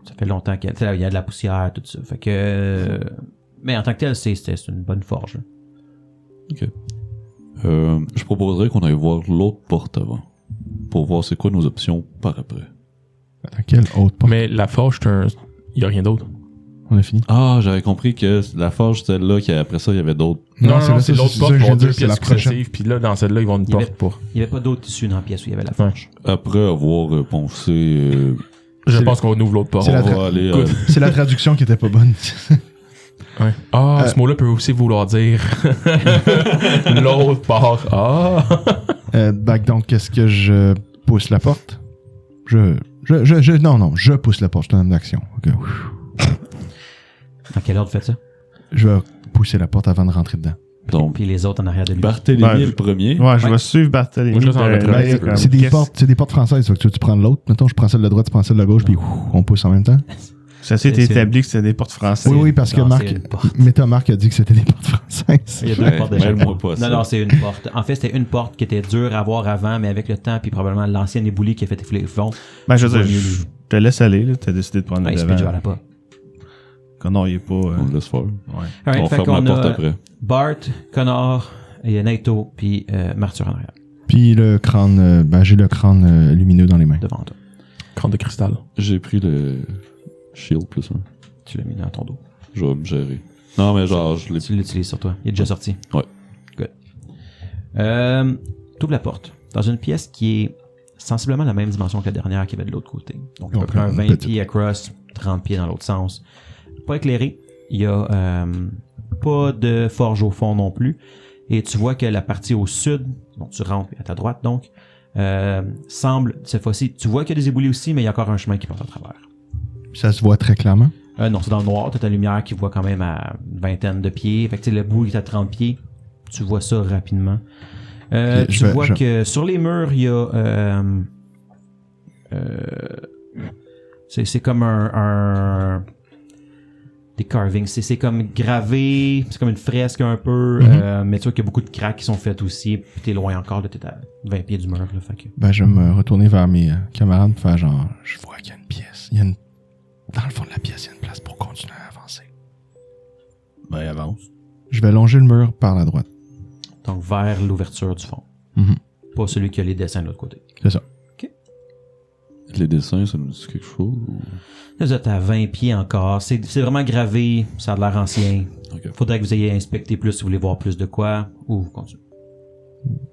Speaker 1: Ça fait longtemps qu'il y a de la poussière, tout ça. Fait que... mais en tant que tel, c'est une bonne forge.
Speaker 4: Je proposerais qu'on aille voir l'autre porte avant. Pour voir c'est quoi nos options par après.
Speaker 2: Attends, quelle autre porte?
Speaker 6: Mais la forge, il y a rien d'autre.
Speaker 2: On a fini?
Speaker 4: Ah, j'avais compris que la forge, c'était là, qu'après ça, il y avait d'autres.
Speaker 6: Non,
Speaker 2: là,
Speaker 6: c'est
Speaker 2: ça,
Speaker 6: l'autre
Speaker 2: c'est
Speaker 6: porte,
Speaker 2: ça que
Speaker 6: ils
Speaker 2: je
Speaker 6: vont
Speaker 2: veux
Speaker 6: deux
Speaker 2: dire, c'est
Speaker 6: pièces
Speaker 2: la prochaine.
Speaker 6: successives, puis là, dans celle-là, ils vont une
Speaker 1: Il y avait-
Speaker 6: porte pour.
Speaker 1: Il n'y avait pas d'autres tissus dans la pièce où il y avait la forge.
Speaker 4: Après avoir pensé...
Speaker 6: Je
Speaker 2: C'est-
Speaker 6: pense qu'on ouvre l'autre porte.
Speaker 2: C'est
Speaker 4: on
Speaker 2: la
Speaker 4: va aller...
Speaker 6: Good.
Speaker 2: C'est la traduction qui était pas bonne.
Speaker 6: Ouais. Ah, ce mot-là peut aussi vouloir dire l'autre part. Ah!
Speaker 2: Donc, qu'est-ce que je pousse la porte? Non, je pousse la porte, je te donne d'action. Ok.
Speaker 1: Dans quel ordre faites ça?
Speaker 2: Je vais pousser la porte avant de rentrer dedans.
Speaker 4: Donc,
Speaker 1: Puis les autres en arrière de lui.
Speaker 4: Barthélemy
Speaker 5: Ben,
Speaker 4: est le premier.
Speaker 5: Ouais, je
Speaker 1: Ouais.
Speaker 5: vais suivre Barthélemy.
Speaker 6: Moi, je reste en retrait.
Speaker 5: comme,
Speaker 2: C'est des
Speaker 5: qu'est-ce-
Speaker 2: portes françaises. Fait que tu prends l'autre. Mettons, je prends celle de droite, tu prends celle de gauche, puis on pousse en même temps.
Speaker 5: Ça s'est
Speaker 1: C'est-
Speaker 5: établi que c'était des portes françaises.
Speaker 2: Oui, parce que
Speaker 1: Non,
Speaker 2: Marc,
Speaker 1: c'est une porte.
Speaker 2: Marc a dit que c'était des portes françaises.
Speaker 1: Il y a deux
Speaker 4: Ouais,
Speaker 1: portes de chaque
Speaker 4: mêle-moi
Speaker 1: côté.
Speaker 4: pas ça.
Speaker 1: Non, c'est une porte. En fait, c'était une porte qui était dure à voir avant, mais avec le temps, puis probablement l'ancienne éboulis qui a fait les fonds.
Speaker 5: Ben, je veux dire,
Speaker 1: Vaut mieux
Speaker 5: je te laisse aller, là. T'as décidé de prendre
Speaker 1: Ouais,
Speaker 5: le
Speaker 1: il se fait jouer à
Speaker 5: devant.
Speaker 1: la porte.
Speaker 5: Non, il est pas...
Speaker 4: On le laisse faire.
Speaker 5: ouais.
Speaker 1: Alright,
Speaker 4: On
Speaker 1: fait
Speaker 4: ferme la
Speaker 1: qu'on
Speaker 4: porte
Speaker 1: a
Speaker 4: après.
Speaker 1: Bart, Connor, et Naito, puis Martyr en arrière,
Speaker 2: Puis le crâne, j'ai le crâne lumineux dans les mains.
Speaker 1: devant toi.
Speaker 6: Crâne de cristal.
Speaker 4: J'ai pris le shield plus un.
Speaker 1: Tu l'as mis dans ton dos.
Speaker 4: Je vais me gérer. Non, mais genre, je l'ai...
Speaker 1: Tu l'utilises sur toi. Il est déjà sorti.
Speaker 4: Ouais.
Speaker 1: Good. T'ouvres la porte. Dans une pièce qui est sensiblement la même dimension que la dernière qui avait de l'autre côté. Donc à peu près un 20
Speaker 2: petite.
Speaker 1: pieds across, 30 pieds dans l'autre sens. Pas éclairé. Il y a pas de forge au fond non plus. Et tu vois que la partie au sud, donc tu rentres à ta droite donc, semble, cette fois-ci, tu vois qu'il y a des éboulis aussi, mais il y a encore un chemin qui passe à travers.
Speaker 2: Ça se voit très clairement.
Speaker 1: Non, c'est dans le noir. Tu as ta lumière qui voit quand même à une vingtaine de pieds. Fait que tu sais, le bout est à 30 pieds. Tu vois ça rapidement.
Speaker 2: Ok,
Speaker 1: Tu vois que sur les murs, il y a... c'est comme un carvings. C'est comme gravé, c'est comme une fresque un peu, mais tu vois qu'il y a beaucoup de craques qui sont faites aussi. Puis t'es loin encore, là, t'es à 20 pieds du mur. Là, fait que...
Speaker 2: Ben, je vais me retourner vers mes camarades pour faire genre, je vois qu'il y a une pièce. Dans le fond de la pièce, il y a une place pour continuer à avancer.
Speaker 5: Ben, avance.
Speaker 2: Je vais longer le mur par la droite.
Speaker 1: Donc vers l'ouverture du fond.
Speaker 2: Mhm.
Speaker 1: Pas celui qui a les dessins de l'autre côté.
Speaker 2: C'est ça.
Speaker 4: Les dessins, ça nous dit quelque chose? Ou...
Speaker 1: Là, vous êtes à 20 pieds encore. C'est vraiment gravé, ça a l'air ancien.
Speaker 4: Ok.
Speaker 1: Faudrait que vous ayez inspecté plus si vous voulez voir plus de quoi, ou vous continuez.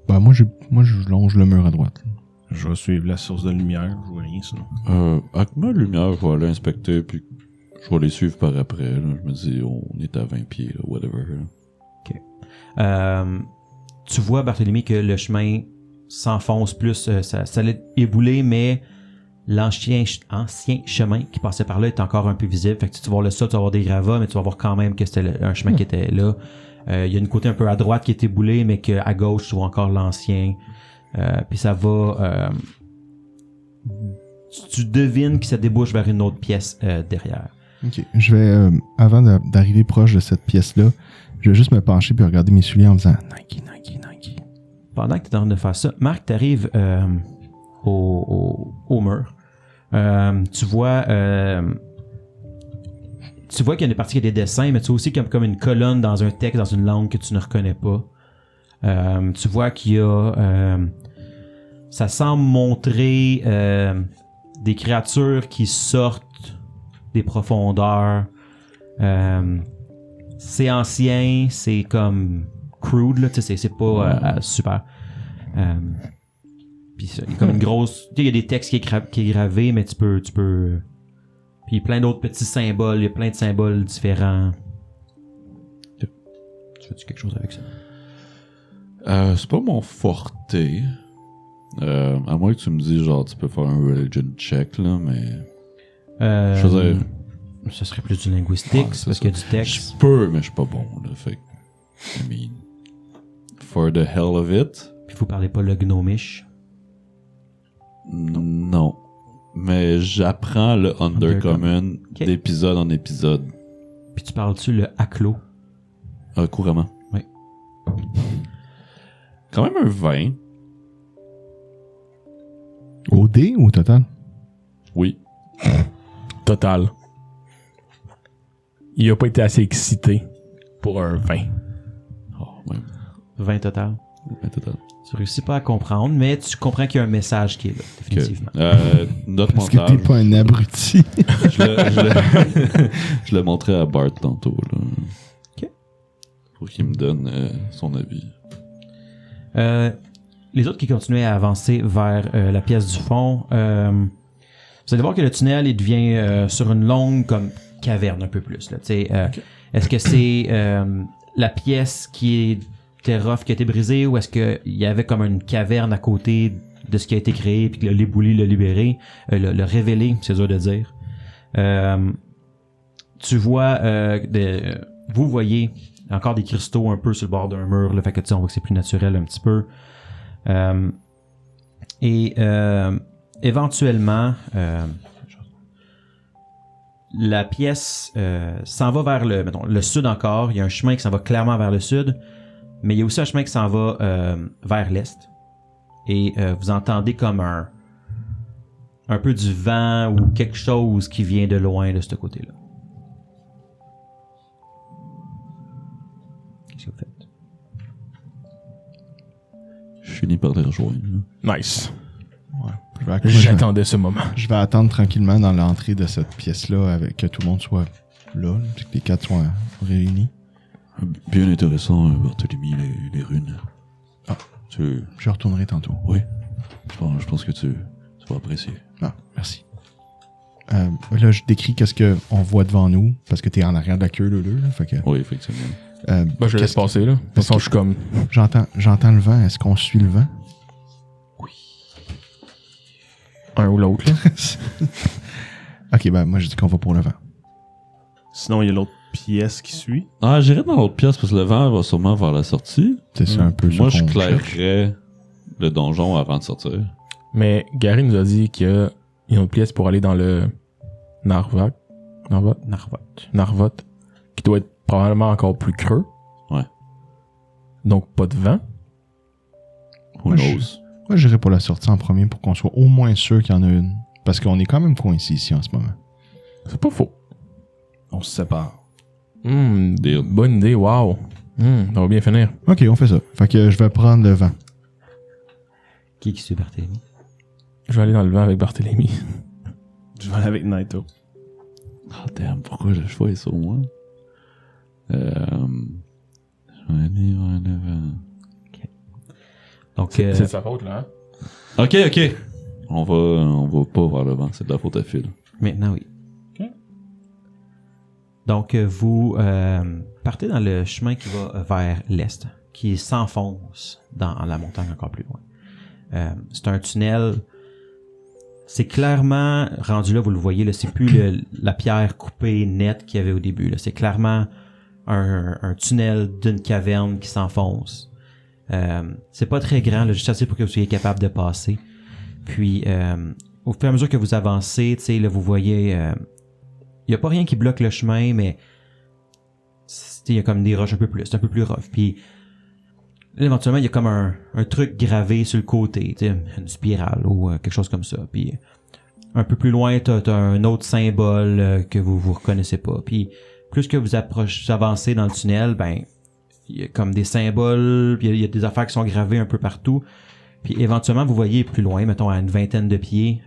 Speaker 2: Ben, moi, je longe le mur à droite.
Speaker 5: Je vais suivre la source de lumière. Je vois rien sinon.
Speaker 4: Avec ma lumière, je vais aller inspecter, puis je vais les suivre par après. Là. Je me dis, on est à 20 pieds, là, whatever. Là.
Speaker 1: Tu vois, Barthélemy, que le chemin s'enfonce plus. Ça l'est éboulé, mais l'ancien chemin qui passait par là est encore un peu visible. Fait que tu vas voir le sol, tu vas voir des gravats, mais tu vas voir quand même que c'était un chemin qui était là. Il y a une côté un peu à droite qui est éboulé, mais qu'à gauche, tu vois encore l'ancien. Puis ça va... tu devines que ça débouche vers une autre pièce derrière.
Speaker 2: Ok. Je vais, avant d'arriver proche de cette pièce-là, je vais juste me pencher puis regarder mes souliers en faisant Nike.
Speaker 1: Pendant que tu es en train de faire ça, Marc, tu arrives au mur. Tu vois qu'il y a des parties qui a des dessins, mais tu vois aussi comme une colonne dans un texte, dans une langue que tu ne reconnais pas. Tu vois qu'il y a... ça semble montrer des créatures qui sortent des profondeurs. C'est ancien, c'est comme crude, là, tu sais, c'est pas super. Puis il y a comme une grosse... Tu sais, il y a des textes qui est gravé, mais tu peux... Puis plein d'autres petits symboles, il y a plein de symboles différents. Tu fais-tu quelque chose avec ça?
Speaker 4: C'est pas mon forte. À moins que tu me dises, genre, tu peux faire un religion check, là, mais... je veux dire...
Speaker 1: Ce serait plus du linguistique,
Speaker 4: c'est
Speaker 1: parce
Speaker 4: ça.
Speaker 1: qu'il y a du texte.
Speaker 4: Je peux, mais je suis pas bon, là, fait que... I mean... For the hell of it...
Speaker 1: Puis vous parlez pas le gnomish.
Speaker 4: Non. Mais j'apprends le Undercommon
Speaker 1: Ok.
Speaker 4: d'épisode en épisode.
Speaker 1: Puis tu parles-tu le Aklo?
Speaker 4: Couramment.
Speaker 1: Oui.
Speaker 4: Quand même un 20.
Speaker 2: Au dé ou au total?
Speaker 4: Oui.
Speaker 6: Total. Il a pas été assez excité pour un 20.
Speaker 4: Oh, ouais.
Speaker 1: 20 total.
Speaker 4: 20 total.
Speaker 1: Tu réussis pas à comprendre, mais tu comprends qu'il y a un message qui est là, définitivement.
Speaker 4: Note
Speaker 2: Parce que
Speaker 4: mentale.
Speaker 2: t'es pas un abruti.
Speaker 4: Je l'ai montré à Bart tantôt. Là.
Speaker 1: Ok.
Speaker 4: Pour qu'il me donne son avis.
Speaker 1: Les autres qui continuaient à avancer vers la pièce du fond, vous allez voir que le tunnel il devient sur une longue comme caverne un peu plus. Là, Est-ce que c'est la pièce qui était rough qui a été brisée ou est-ce qu'il y avait comme une caverne à côté de ce qui a été créé puis que l'éboulis l'a libéré, le révélé, c'est dur de dire. Tu vois, vous voyez encore des cristaux un peu sur le bord d'un mur, là, fait que on voit que c'est plus naturel un petit peu. Éventuellement, la pièce s'en va vers le sud encore. Il y a un chemin qui s'en va clairement vers le sud, mais il y a aussi un chemin qui s'en va vers l'est. Et vous entendez comme un peu du vent ou quelque chose qui vient de loin de ce côté-là. Qu'est-ce que vous faites?
Speaker 4: Je finis par les rejoindre. Là.
Speaker 6: Nice.
Speaker 2: Moi,
Speaker 6: J'attendais ce moment.
Speaker 2: je vais attendre tranquillement dans l'entrée de cette pièce-là avec que tout le monde soit là, puis que les quatre soient réunis.
Speaker 4: Bien intéressant, Barthélemy, les runes.
Speaker 2: Ah.
Speaker 4: Je
Speaker 2: retournerai tantôt.
Speaker 4: Oui. Je pense que tu vas apprécier.
Speaker 2: Ah, merci. Là, je décris qu'est-ce qu'on voit devant nous, parce que t'es en arrière de la queue, là, fait que...
Speaker 4: Oui, effectivement.
Speaker 6: Ben, je laisse passer, là. De toute façon, je suis comme...
Speaker 2: J'entends le vent. Est-ce qu'on suit le vent?
Speaker 6: Un ou l'autre, là.
Speaker 2: Ok, ben moi je dis qu'on va pour le vent.
Speaker 5: Sinon, il y a l'autre pièce qui suit.
Speaker 4: Ah, j'irai dans l'autre pièce parce que le vent va sûrement vers la sortie.
Speaker 2: C'est ça un peu
Speaker 4: Moi,
Speaker 2: ça
Speaker 4: je
Speaker 2: qu'on cherche.
Speaker 4: clairerais le donjon avant de sortir.
Speaker 6: Mais Gary nous a dit qu'il y a une autre pièce pour aller dans le Narvot. qui doit être probablement encore plus creux.
Speaker 4: Ouais.
Speaker 6: Donc, pas de vent.
Speaker 4: Who
Speaker 2: Moi,
Speaker 4: knows?
Speaker 2: Moi, j'irais pour la sortie en premier pour qu'on soit au moins sûr qu'il y en a une. Parce qu'on est quand même coincés ici en ce moment.
Speaker 6: C'est pas faux.
Speaker 5: On se sépare.
Speaker 4: Deal.
Speaker 6: Bonne idée, wow. Ça va bien finir.
Speaker 2: Ok, on fait ça. Fait que je vais prendre le vent.
Speaker 1: Qui suit Barthélemy?
Speaker 6: Je vais aller dans le vent avec Barthélemy.
Speaker 5: Je vais aller avec Naito.
Speaker 4: Oh damn, pourquoi je choisis ça moi? Je vais aller vers le vent.
Speaker 1: Donc,
Speaker 6: C'est de sa faute, là, hein?
Speaker 4: Ok. On va pas vers le vent, c'est de la faute à Phil.
Speaker 1: maintenant, oui.
Speaker 6: Ok.
Speaker 1: Donc, vous partez dans le chemin qui va vers l'est, qui s'enfonce dans la montagne encore plus loin. C'est un tunnel. C'est clairement rendu là, vous le voyez, là, c'est plus la pierre coupée nette qu'il y avait au début. Là. C'est clairement un tunnel d'une caverne qui s'enfonce. C'est pas très grand, là, juste assez pour que vous soyez capable de passer. Puis, au fur et à mesure que vous avancez, tu sais, là, vous voyez, il y a pas rien qui bloque le chemin, mais il y a comme des roches un peu plus, c'est un peu plus rough. Puis, là, éventuellement, il y a comme un truc gravé sur le côté, tu sais, une spirale ou quelque chose comme ça. Puis, un peu plus loin, t'as un autre symbole que vous reconnaissez pas. Puis, plus que vous avancez dans le tunnel, ben, il y a comme des symboles, puis il y a des affaires qui sont gravées un peu partout. Puis éventuellement, vous voyez plus loin, mettons à une vingtaine de pieds,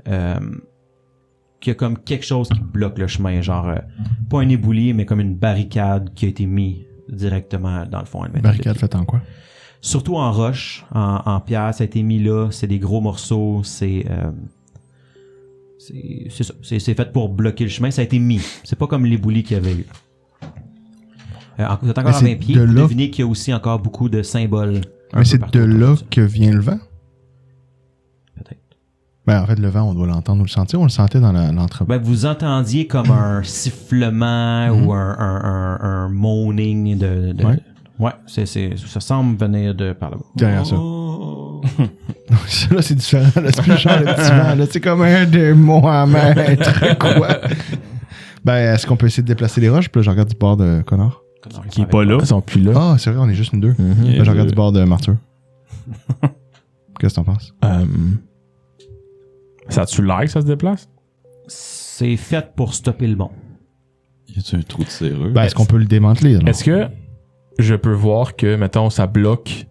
Speaker 1: qu'il y a comme quelque chose qui bloque le chemin, genre pas un éboulis, mais comme une barricade qui a été mise directement dans le fond. À une vingtaine de
Speaker 2: Barricade
Speaker 1: pieds.
Speaker 2: faite en quoi?
Speaker 1: Surtout en roche, en pierre, ça a été mis là, c'est des gros morceaux, c'est ça, c'est fait pour bloquer le chemin, ça a été mis. C'est pas comme l'éboulis qu'il y avait eu. Vous êtes encore
Speaker 2: Mais
Speaker 1: à
Speaker 2: c'est
Speaker 1: 20 pieds,
Speaker 2: de
Speaker 1: vous
Speaker 2: là-
Speaker 1: devinez qu'il y a aussi encore beaucoup de symboles. un
Speaker 2: Mais
Speaker 1: peu
Speaker 2: c'est
Speaker 1: partout
Speaker 2: de
Speaker 1: autour
Speaker 2: là
Speaker 1: ça.
Speaker 2: que vient le vent?
Speaker 1: Peut-être.
Speaker 2: Ben, en fait, le vent, on doit l'entendre ou le sentir. On le sentait dans l'entrepôt.
Speaker 1: Ben, vous entendiez comme un sifflement ou un moaning de...
Speaker 2: Ouais.
Speaker 1: Ouais, ça semble venir de par là-bas.
Speaker 2: Derrière ça.
Speaker 4: Oh.
Speaker 2: Ça, là, c'est différent. Là, c'est plus genre le petit vent. Là, c'est comme un démon à maître. Quoi? Ben, est-ce qu'on peut essayer de déplacer les roches? Puis là, je regarde du bord de Connor.
Speaker 5: Qui est pas là.
Speaker 6: Ils sont plus là.
Speaker 2: Ah, c'est vrai, on est juste une deux.
Speaker 6: Mhm.
Speaker 2: Là, je regarde du bord de Martyr. Qu'est-ce que t'en penses?
Speaker 6: Ça a-tu l'air que ça se déplace?
Speaker 1: C'est fait pour stopper le bon.
Speaker 4: Y a-tu un trou de serrure?
Speaker 2: Ben, est-ce qu'on peut le démanteler? alors?
Speaker 6: Est-ce que je peux voir que, mettons, ça bloque... Tu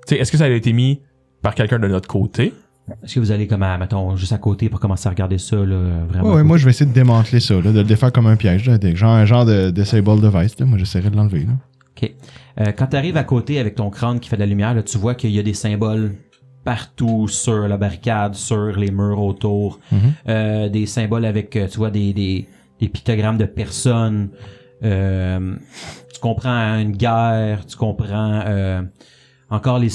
Speaker 6: sais, est-ce que ça a été mis par quelqu'un de notre côté?
Speaker 1: Est-ce que vous allez comme à, mettons, juste à côté pour commencer à regarder ça, là, vraiment?
Speaker 2: Ouais, moi, je vais essayer de démanteler ça, là, de le défaire comme un piège. Là, genre un genre de disable device. Là. Moi, j'essaierai de l'enlever. Là.
Speaker 1: OK. Quand tu arrives à côté avec ton crâne qui fait de la lumière, là, tu vois qu'il y a des symboles partout sur la barricade, sur les murs autour. Des symboles avec, tu vois, des pictogrammes de personnes. Tu comprends une guerre, tu comprends encore les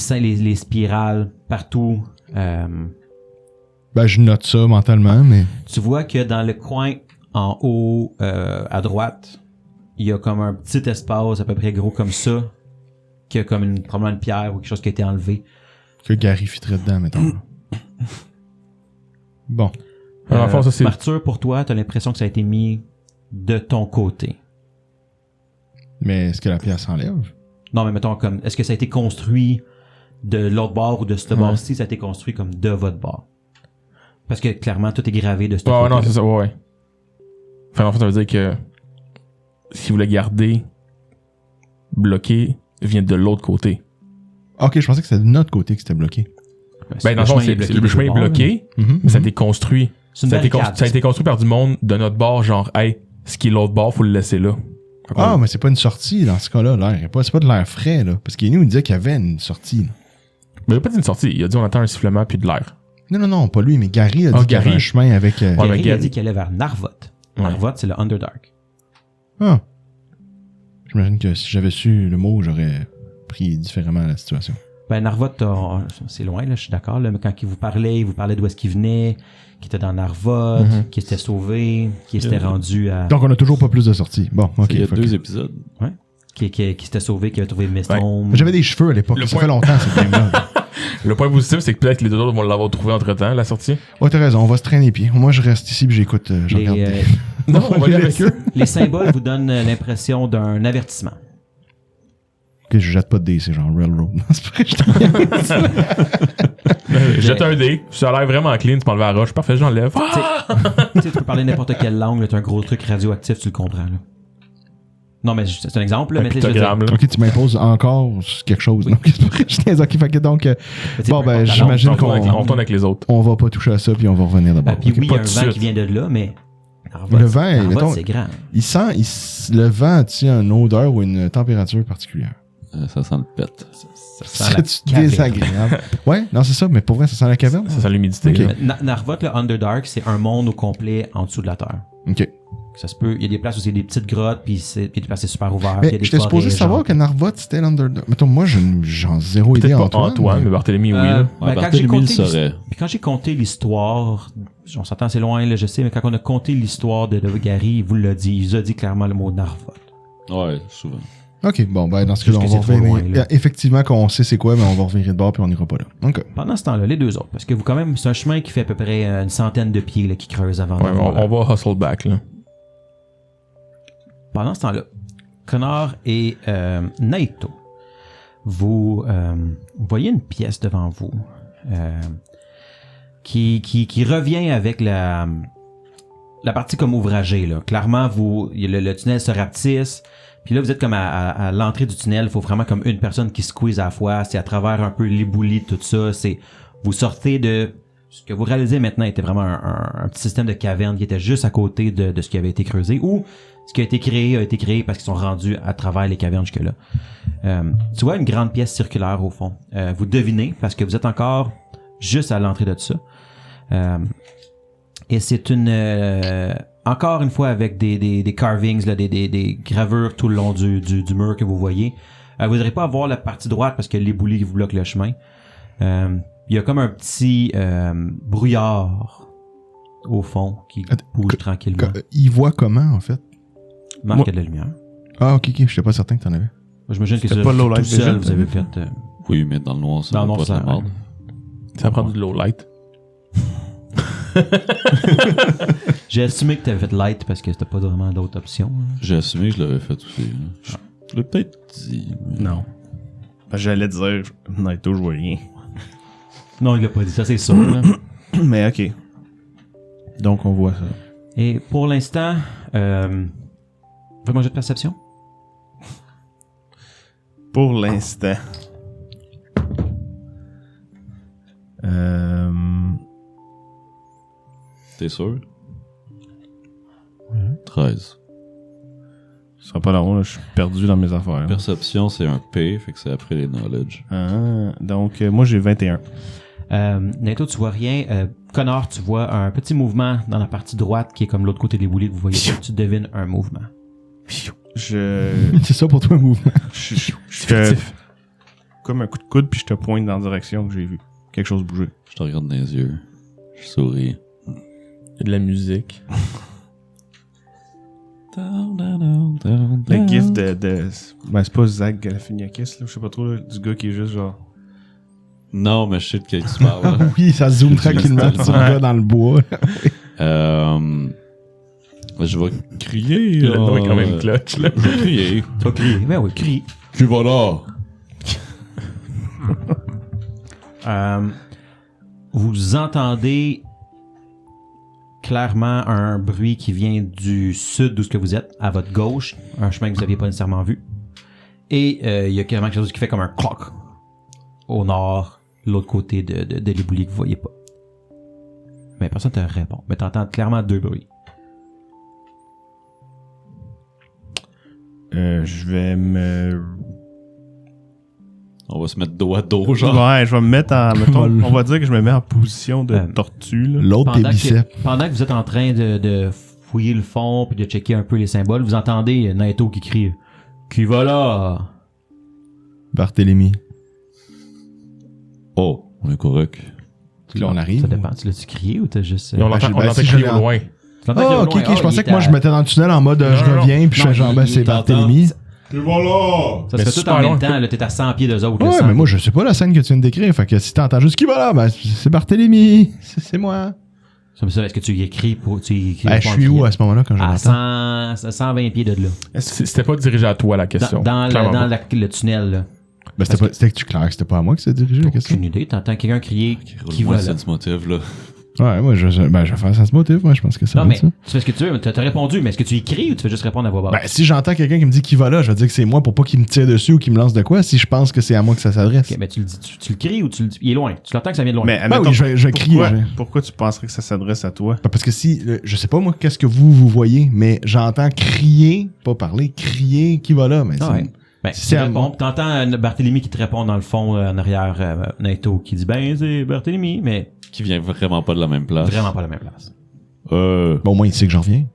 Speaker 1: spirales partout.
Speaker 2: Ben, je note ça mentalement, mais...
Speaker 1: Tu vois que dans le coin en haut à droite, il y a comme un petit espace à peu près gros comme ça, qui a comme probablement une pierre ou quelque chose qui a été enlevé.
Speaker 2: Que Gary fitterait dedans, mettons. Bon.
Speaker 6: Dans le fond, ça, c'est...
Speaker 1: Martyr, pour toi, t'as l'impression que ça a été mis de ton côté.
Speaker 2: Mais est-ce que la pierre s'enlève?
Speaker 1: Non, mais mettons comme, est-ce que ça a été construit de l'autre bord ou de ce bord-ci, ça a été construit comme de votre bord? Parce que clairement, tout est gravé de ce
Speaker 6: Ouais,
Speaker 1: côté.
Speaker 6: non, c'est ça, ouais. Enfin, en fait, ça veut dire que si vous le gardez bloqué, vient de l'autre côté.
Speaker 2: Ok, je pensais que c'était de notre côté que c'était bloqué.
Speaker 6: Ben, dans le fond, le chemin est bloqué, mais ça a été construit.
Speaker 1: C'est une
Speaker 6: Ça a, été
Speaker 1: barricade.
Speaker 6: ça a été construit par du monde de notre bord, genre, hey, ce qui est l'autre bord, faut le laisser là.
Speaker 2: Ah, mais c'est pas une sortie dans ce cas-là, l'air. C'est pas de l'air frais, là. Parce qu'il nous disait qu'il y avait une sortie. Là.
Speaker 6: Mais il a pas dit une sortie, il a dit on entend un sifflement puis de l'air.
Speaker 2: Non, pas lui, mais Gary a dit
Speaker 6: Ah,
Speaker 2: qu'il y avait
Speaker 6: Gary.
Speaker 2: un chemin avec...
Speaker 6: Ouais, mais
Speaker 1: Gary a
Speaker 6: Gary-
Speaker 1: dit qu'il allait vers Narvot.
Speaker 6: Ouais.
Speaker 1: Narvot, c'est le Underdark.
Speaker 2: Ah. J'imagine que si j'avais su le mot, j'aurais pris différemment la situation.
Speaker 1: Ben, Narvot, c'est loin, là, je suis d'accord, là, mais quand il vous parlait d'où est-ce qu'il venait, qui était dans Narvot, qui s'était sauvé, qui s'était rendu à...
Speaker 2: Donc, on a toujours pas plus de sorties. Bon, ok.
Speaker 4: Il y a
Speaker 2: fuck.
Speaker 4: 2 épisodes.
Speaker 1: qui s'était sauvé, qui avait trouvé Mistholm.
Speaker 2: J'avais des cheveux à l'époque.
Speaker 6: Le
Speaker 2: Ça
Speaker 6: point-
Speaker 2: fait longtemps, cette game-là.
Speaker 6: Le point positif, c'est que peut-être que les deux autres vont l'avoir trouvé entre temps, la sortie.
Speaker 2: Ouais, t'as raison, on va se traîner les pieds. Moi, je reste ici et j'écoute. Je regarde.
Speaker 6: Non, on va aller avec eux.
Speaker 1: Les symboles vous donnent l'impression d'un avertissement.
Speaker 2: Ok, je jette pas de dés, c'est genre Railroad. C'est pas que je
Speaker 6: Jette un dé. Ça a l'air vraiment clean, tu m'enlèves la roche. Parfait, j'enlève. Ah!
Speaker 1: Tu sais, tu peux parler n'importe quelle langue, là, t'as un gros truc radioactif, tu le comprends. Là. Non, mais c'est un exemple. Là,
Speaker 6: Un
Speaker 1: mais tu sais, je veux dire,
Speaker 6: pictogramme, là.
Speaker 2: Ok, tu m'imposes encore quelque chose. Donc, c'est pas que je niaise. Ok, fait que donc,
Speaker 1: tu sais,
Speaker 2: bon,
Speaker 1: peu importe
Speaker 2: ben,
Speaker 1: la
Speaker 2: j'imagine
Speaker 1: langue,
Speaker 6: On
Speaker 2: qu'on
Speaker 6: tourne avec les autres.
Speaker 2: on va pas toucher à ça, puis on va revenir d'abord.
Speaker 1: Puis oui, il y
Speaker 6: pas
Speaker 1: a un
Speaker 6: tout de
Speaker 1: vent
Speaker 6: suite.
Speaker 1: qui vient de là, mais...
Speaker 2: Le vent, mettons,
Speaker 1: c'est grand.
Speaker 2: le vent a-t-il une odeur ou une température particulière?
Speaker 4: Ça sent le pet.
Speaker 1: Ça sent la
Speaker 2: C'est
Speaker 1: caverne.
Speaker 2: désagréable. Ouais, non, c'est ça, mais pour vrai, ça sent la caverne?
Speaker 6: Ça sent l'humidité.
Speaker 2: Ok.
Speaker 6: là.
Speaker 1: Narvot, le Underdark, c'est un monde au complet en dessous de la Terre.
Speaker 2: Ok.
Speaker 1: Ça se peut. Il y a des places où c'est des petites grottes, puis il y a des places où c'est super ouvert. puis il y
Speaker 2: Mais
Speaker 1: a des
Speaker 2: j'étais supposé
Speaker 1: forêts,
Speaker 2: savoir
Speaker 1: genre.
Speaker 2: que Narvot, c'était l'Underdog. Mettons, moi, j'en zéro idée
Speaker 6: Peut-être pas
Speaker 2: Antoine.
Speaker 6: Antoine, mais Barthélemy, oui.
Speaker 1: Euh,
Speaker 6: là.
Speaker 1: ben, quand j'ai
Speaker 4: Barthélemy
Speaker 1: compté
Speaker 4: le saurait.
Speaker 1: Puis quand j'ai compté l'histoire, on s'entend assez loin, là, je sais, mais quand on a compté l'histoire de Gary, il vous l'a dit. Il vous a dit clairement le mot Narvot.
Speaker 4: Ouais, souvent.
Speaker 2: Ok, bon, ben, dans ce cas-là, on
Speaker 1: Juste
Speaker 2: va
Speaker 1: que c'est trop
Speaker 2: revenir.
Speaker 1: loin, là.
Speaker 2: Effectivement, qu'on sait c'est quoi, mais on va revirer de bord, puis on n'ira pas là. Ok.
Speaker 1: Pendant ce temps-là, les deux autres, parce que vous, quand même, c'est un chemin qui fait à peu près une centaine de pieds là, qui creuse avant
Speaker 6: Ouais,
Speaker 1: de
Speaker 6: on va hustle back, là.
Speaker 1: Pendant ce temps-là, Connor et Naito, vous voyez une pièce devant vous qui revient avec la partie comme ouvragée. Là. Clairement, le tunnel se rapetisse. Puis là, vous êtes comme à l'entrée du tunnel. Il faut vraiment comme une personne qui squeeze à la fois. C'est à travers un peu l'éboulis, tout ça. Vous sortez de... Ce que vous réalisez maintenant était vraiment un petit système de caverne qui était juste à côté de ce qui avait été creusé. Ou ce qui a été créé parce qu'ils sont rendus à travers les cavernes jusque-là. Tu vois une grande pièce circulaire au fond. Vous devinez, parce que vous êtes encore juste à l'entrée de ça. Et c'est encore une fois avec des carvings, là, des gravures tout le long du mur que vous voyez. Vous n'aurez pas à voir la partie droite parce que l'éboulis qui vous bloque le chemin. Il y a comme un petit brouillard au fond qui bouge tranquillement.
Speaker 2: Il voit comment, en fait?
Speaker 1: Marque de la lumière.
Speaker 2: Ah, ok, je n'étais pas certain que t'en avais.
Speaker 1: J'imagine que
Speaker 5: C'était
Speaker 1: c'est
Speaker 5: pas low
Speaker 1: tout
Speaker 5: light
Speaker 1: seul,
Speaker 5: vision,
Speaker 1: vous avez fait...
Speaker 4: Oui, mais dans le noir, ça
Speaker 1: Dans le
Speaker 4: va
Speaker 1: noir,
Speaker 4: pas être la
Speaker 1: ça-
Speaker 4: merde.
Speaker 6: Ça prend du low light.
Speaker 1: J'ai assumé que tu avais fait light parce que c'était pas vraiment d'autres options. hein.
Speaker 4: J'ai assumé que je l'avais fait aussi. Là. Je l'ai peut-être dit. mais-
Speaker 5: Non. J'allais dire, Naito, je vois rien.
Speaker 1: Non, il l'a pas dit, ça c'est sûr. là.
Speaker 5: Mais ok. Donc, on voit ça.
Speaker 1: Et pour l'instant, fais-moi un jeu de perception.
Speaker 5: Pour l'instant.
Speaker 4: T'es sûr? 13.
Speaker 5: Ce sera pas long, là, je suis perdu dans mes affaires.
Speaker 4: Perception, c'est un P, fait que c'est après les knowledge.
Speaker 5: Ah, donc, moi, j'ai 21.
Speaker 1: Naito, tu vois rien. Connor, tu vois un petit mouvement dans la partie droite qui est comme l'autre côté des bouliers que vous voyez. Tu devines un mouvement.
Speaker 2: C'est ça pour toi, un mouvement.
Speaker 5: Je te... Comme un coup de coude, puis je te pointe dans la direction que j'ai vu. Quelque chose bouger.
Speaker 4: Je te regarde dans les yeux. Je souris.
Speaker 6: Il y a de la musique.
Speaker 5: Le gif de... Ben, c'est pas Zach Galifianakis, là, je sais pas trop, là, du gars qui est juste genre...
Speaker 4: Non, mais je sais de quel tu parles. là.
Speaker 2: Oui, ça zoome tranquillement sur le gars dans le bois.
Speaker 4: Je vais crier.
Speaker 6: Le nom est quand même clutch, là.
Speaker 4: Je vais crier.
Speaker 1: Tu vas crier. Ben oui, crie.
Speaker 4: Qui va là?
Speaker 1: Vous entendez clairement un bruit qui vient du sud d'où ce que vous êtes, à votre gauche, un chemin que vous n'aviez pas nécessairement vu. Et il y a carrément quelque chose qui fait comme un cloc au nord, l'autre côté de l'éboulis que vous voyez pas. Mais personne te répond. Mais t'entends clairement deux bruits.
Speaker 5: Je vais me...
Speaker 4: On va se mettre dos à dos, genre.
Speaker 5: Ouais, je vais me mettre en... Mettons, on va dire que je me mets en position de tortue, là.
Speaker 2: L'autre, tes biceps.
Speaker 1: Pendant que vous êtes en train de fouiller le fond puis de checker un peu les symboles, vous entendez Naito qui crie « Qui va là?
Speaker 2: Barthélemy.
Speaker 4: Oh, on est correct.
Speaker 2: Là, on arrive.
Speaker 1: Ça dépend. Tu l'as-tu crié ou t'as juste...
Speaker 6: Et on l'entend
Speaker 2: ben, si
Speaker 6: crier
Speaker 2: je
Speaker 6: au loin.
Speaker 1: Tu l'entends crier
Speaker 2: Ah,
Speaker 1: au
Speaker 2: ok,
Speaker 1: loin.
Speaker 2: ok, je pensais
Speaker 1: il
Speaker 2: que moi
Speaker 1: est
Speaker 2: je me mettais dans le tunnel en mode je
Speaker 6: non,
Speaker 2: reviens, puis je fais genre, ben c'est Barthélemy.
Speaker 5: Et voilà!
Speaker 1: Ça
Speaker 6: Mais
Speaker 1: se fait tout
Speaker 6: super
Speaker 1: en même
Speaker 6: loin,
Speaker 1: temps, là, t'es à 100 pieds d'eux autres. là,
Speaker 2: Ouais,
Speaker 1: 100
Speaker 2: mais moi je sais pas la scène que tu viens de décrire, fait que si t'entends juste qui va là, ben c'est Barthélemy, c'est moi.
Speaker 1: Ça, est-ce que tu écris pour... Tu écris
Speaker 2: Ben, je suis où à ce moment-là quand je
Speaker 1: À
Speaker 2: l'entends?
Speaker 1: 120 pieds de là.
Speaker 6: C'était pas dirigé à toi la question.
Speaker 1: Dans
Speaker 6: Clairement pas.
Speaker 1: le tunnel, là.
Speaker 2: Ben, c'était clair que c'était pas à moi que c'était dirigé la question.
Speaker 1: Aucune idée. T'entends quelqu'un crier qui
Speaker 4: Roule-moi
Speaker 1: va là.
Speaker 4: Sense Motive, là.
Speaker 2: Ouais, moi, je vais faire Sense Motive, moi, je pense que ça
Speaker 1: Non,
Speaker 2: va
Speaker 1: mais
Speaker 2: être ça.
Speaker 1: tu fais ce que tu veux. T'as répondu, mais est-ce que tu écris ou tu fais juste répondre à voix basse?
Speaker 2: Ben, si j'entends quelqu'un qui me dit qui va là, je vais dire que c'est moi pour pas qu'il me tire dessus ou qu'il me lance de quoi, si je pense que c'est à moi que ça s'adresse.
Speaker 1: Ok, mais tu le dis, tu le cries ou tu le dis? Il est loin. Tu l'entends que ça vient de loin.
Speaker 5: Mais
Speaker 2: Ben
Speaker 5: admettons,
Speaker 2: oui, je vais crier.
Speaker 5: pourquoi tu penserais que ça s'adresse à toi?
Speaker 2: Ben, parce que si, je sais pas moi, qu'est-ce que vous voyez, mais j'entends crier, pas parler, crier qui va là, mais
Speaker 1: Ah ouais. Ben,
Speaker 2: Si
Speaker 1: tu
Speaker 2: c'est à
Speaker 1: réponds,
Speaker 2: moi.
Speaker 1: puis t'entends Barthélemy qui te répond dans le fond, en arrière, Naito, qui dit, ben, c'est Barthélemy, mais
Speaker 4: Qui vient vraiment pas de la même place.
Speaker 1: vraiment pas à la même place.
Speaker 2: bon, au moins il sait que j'en reviens.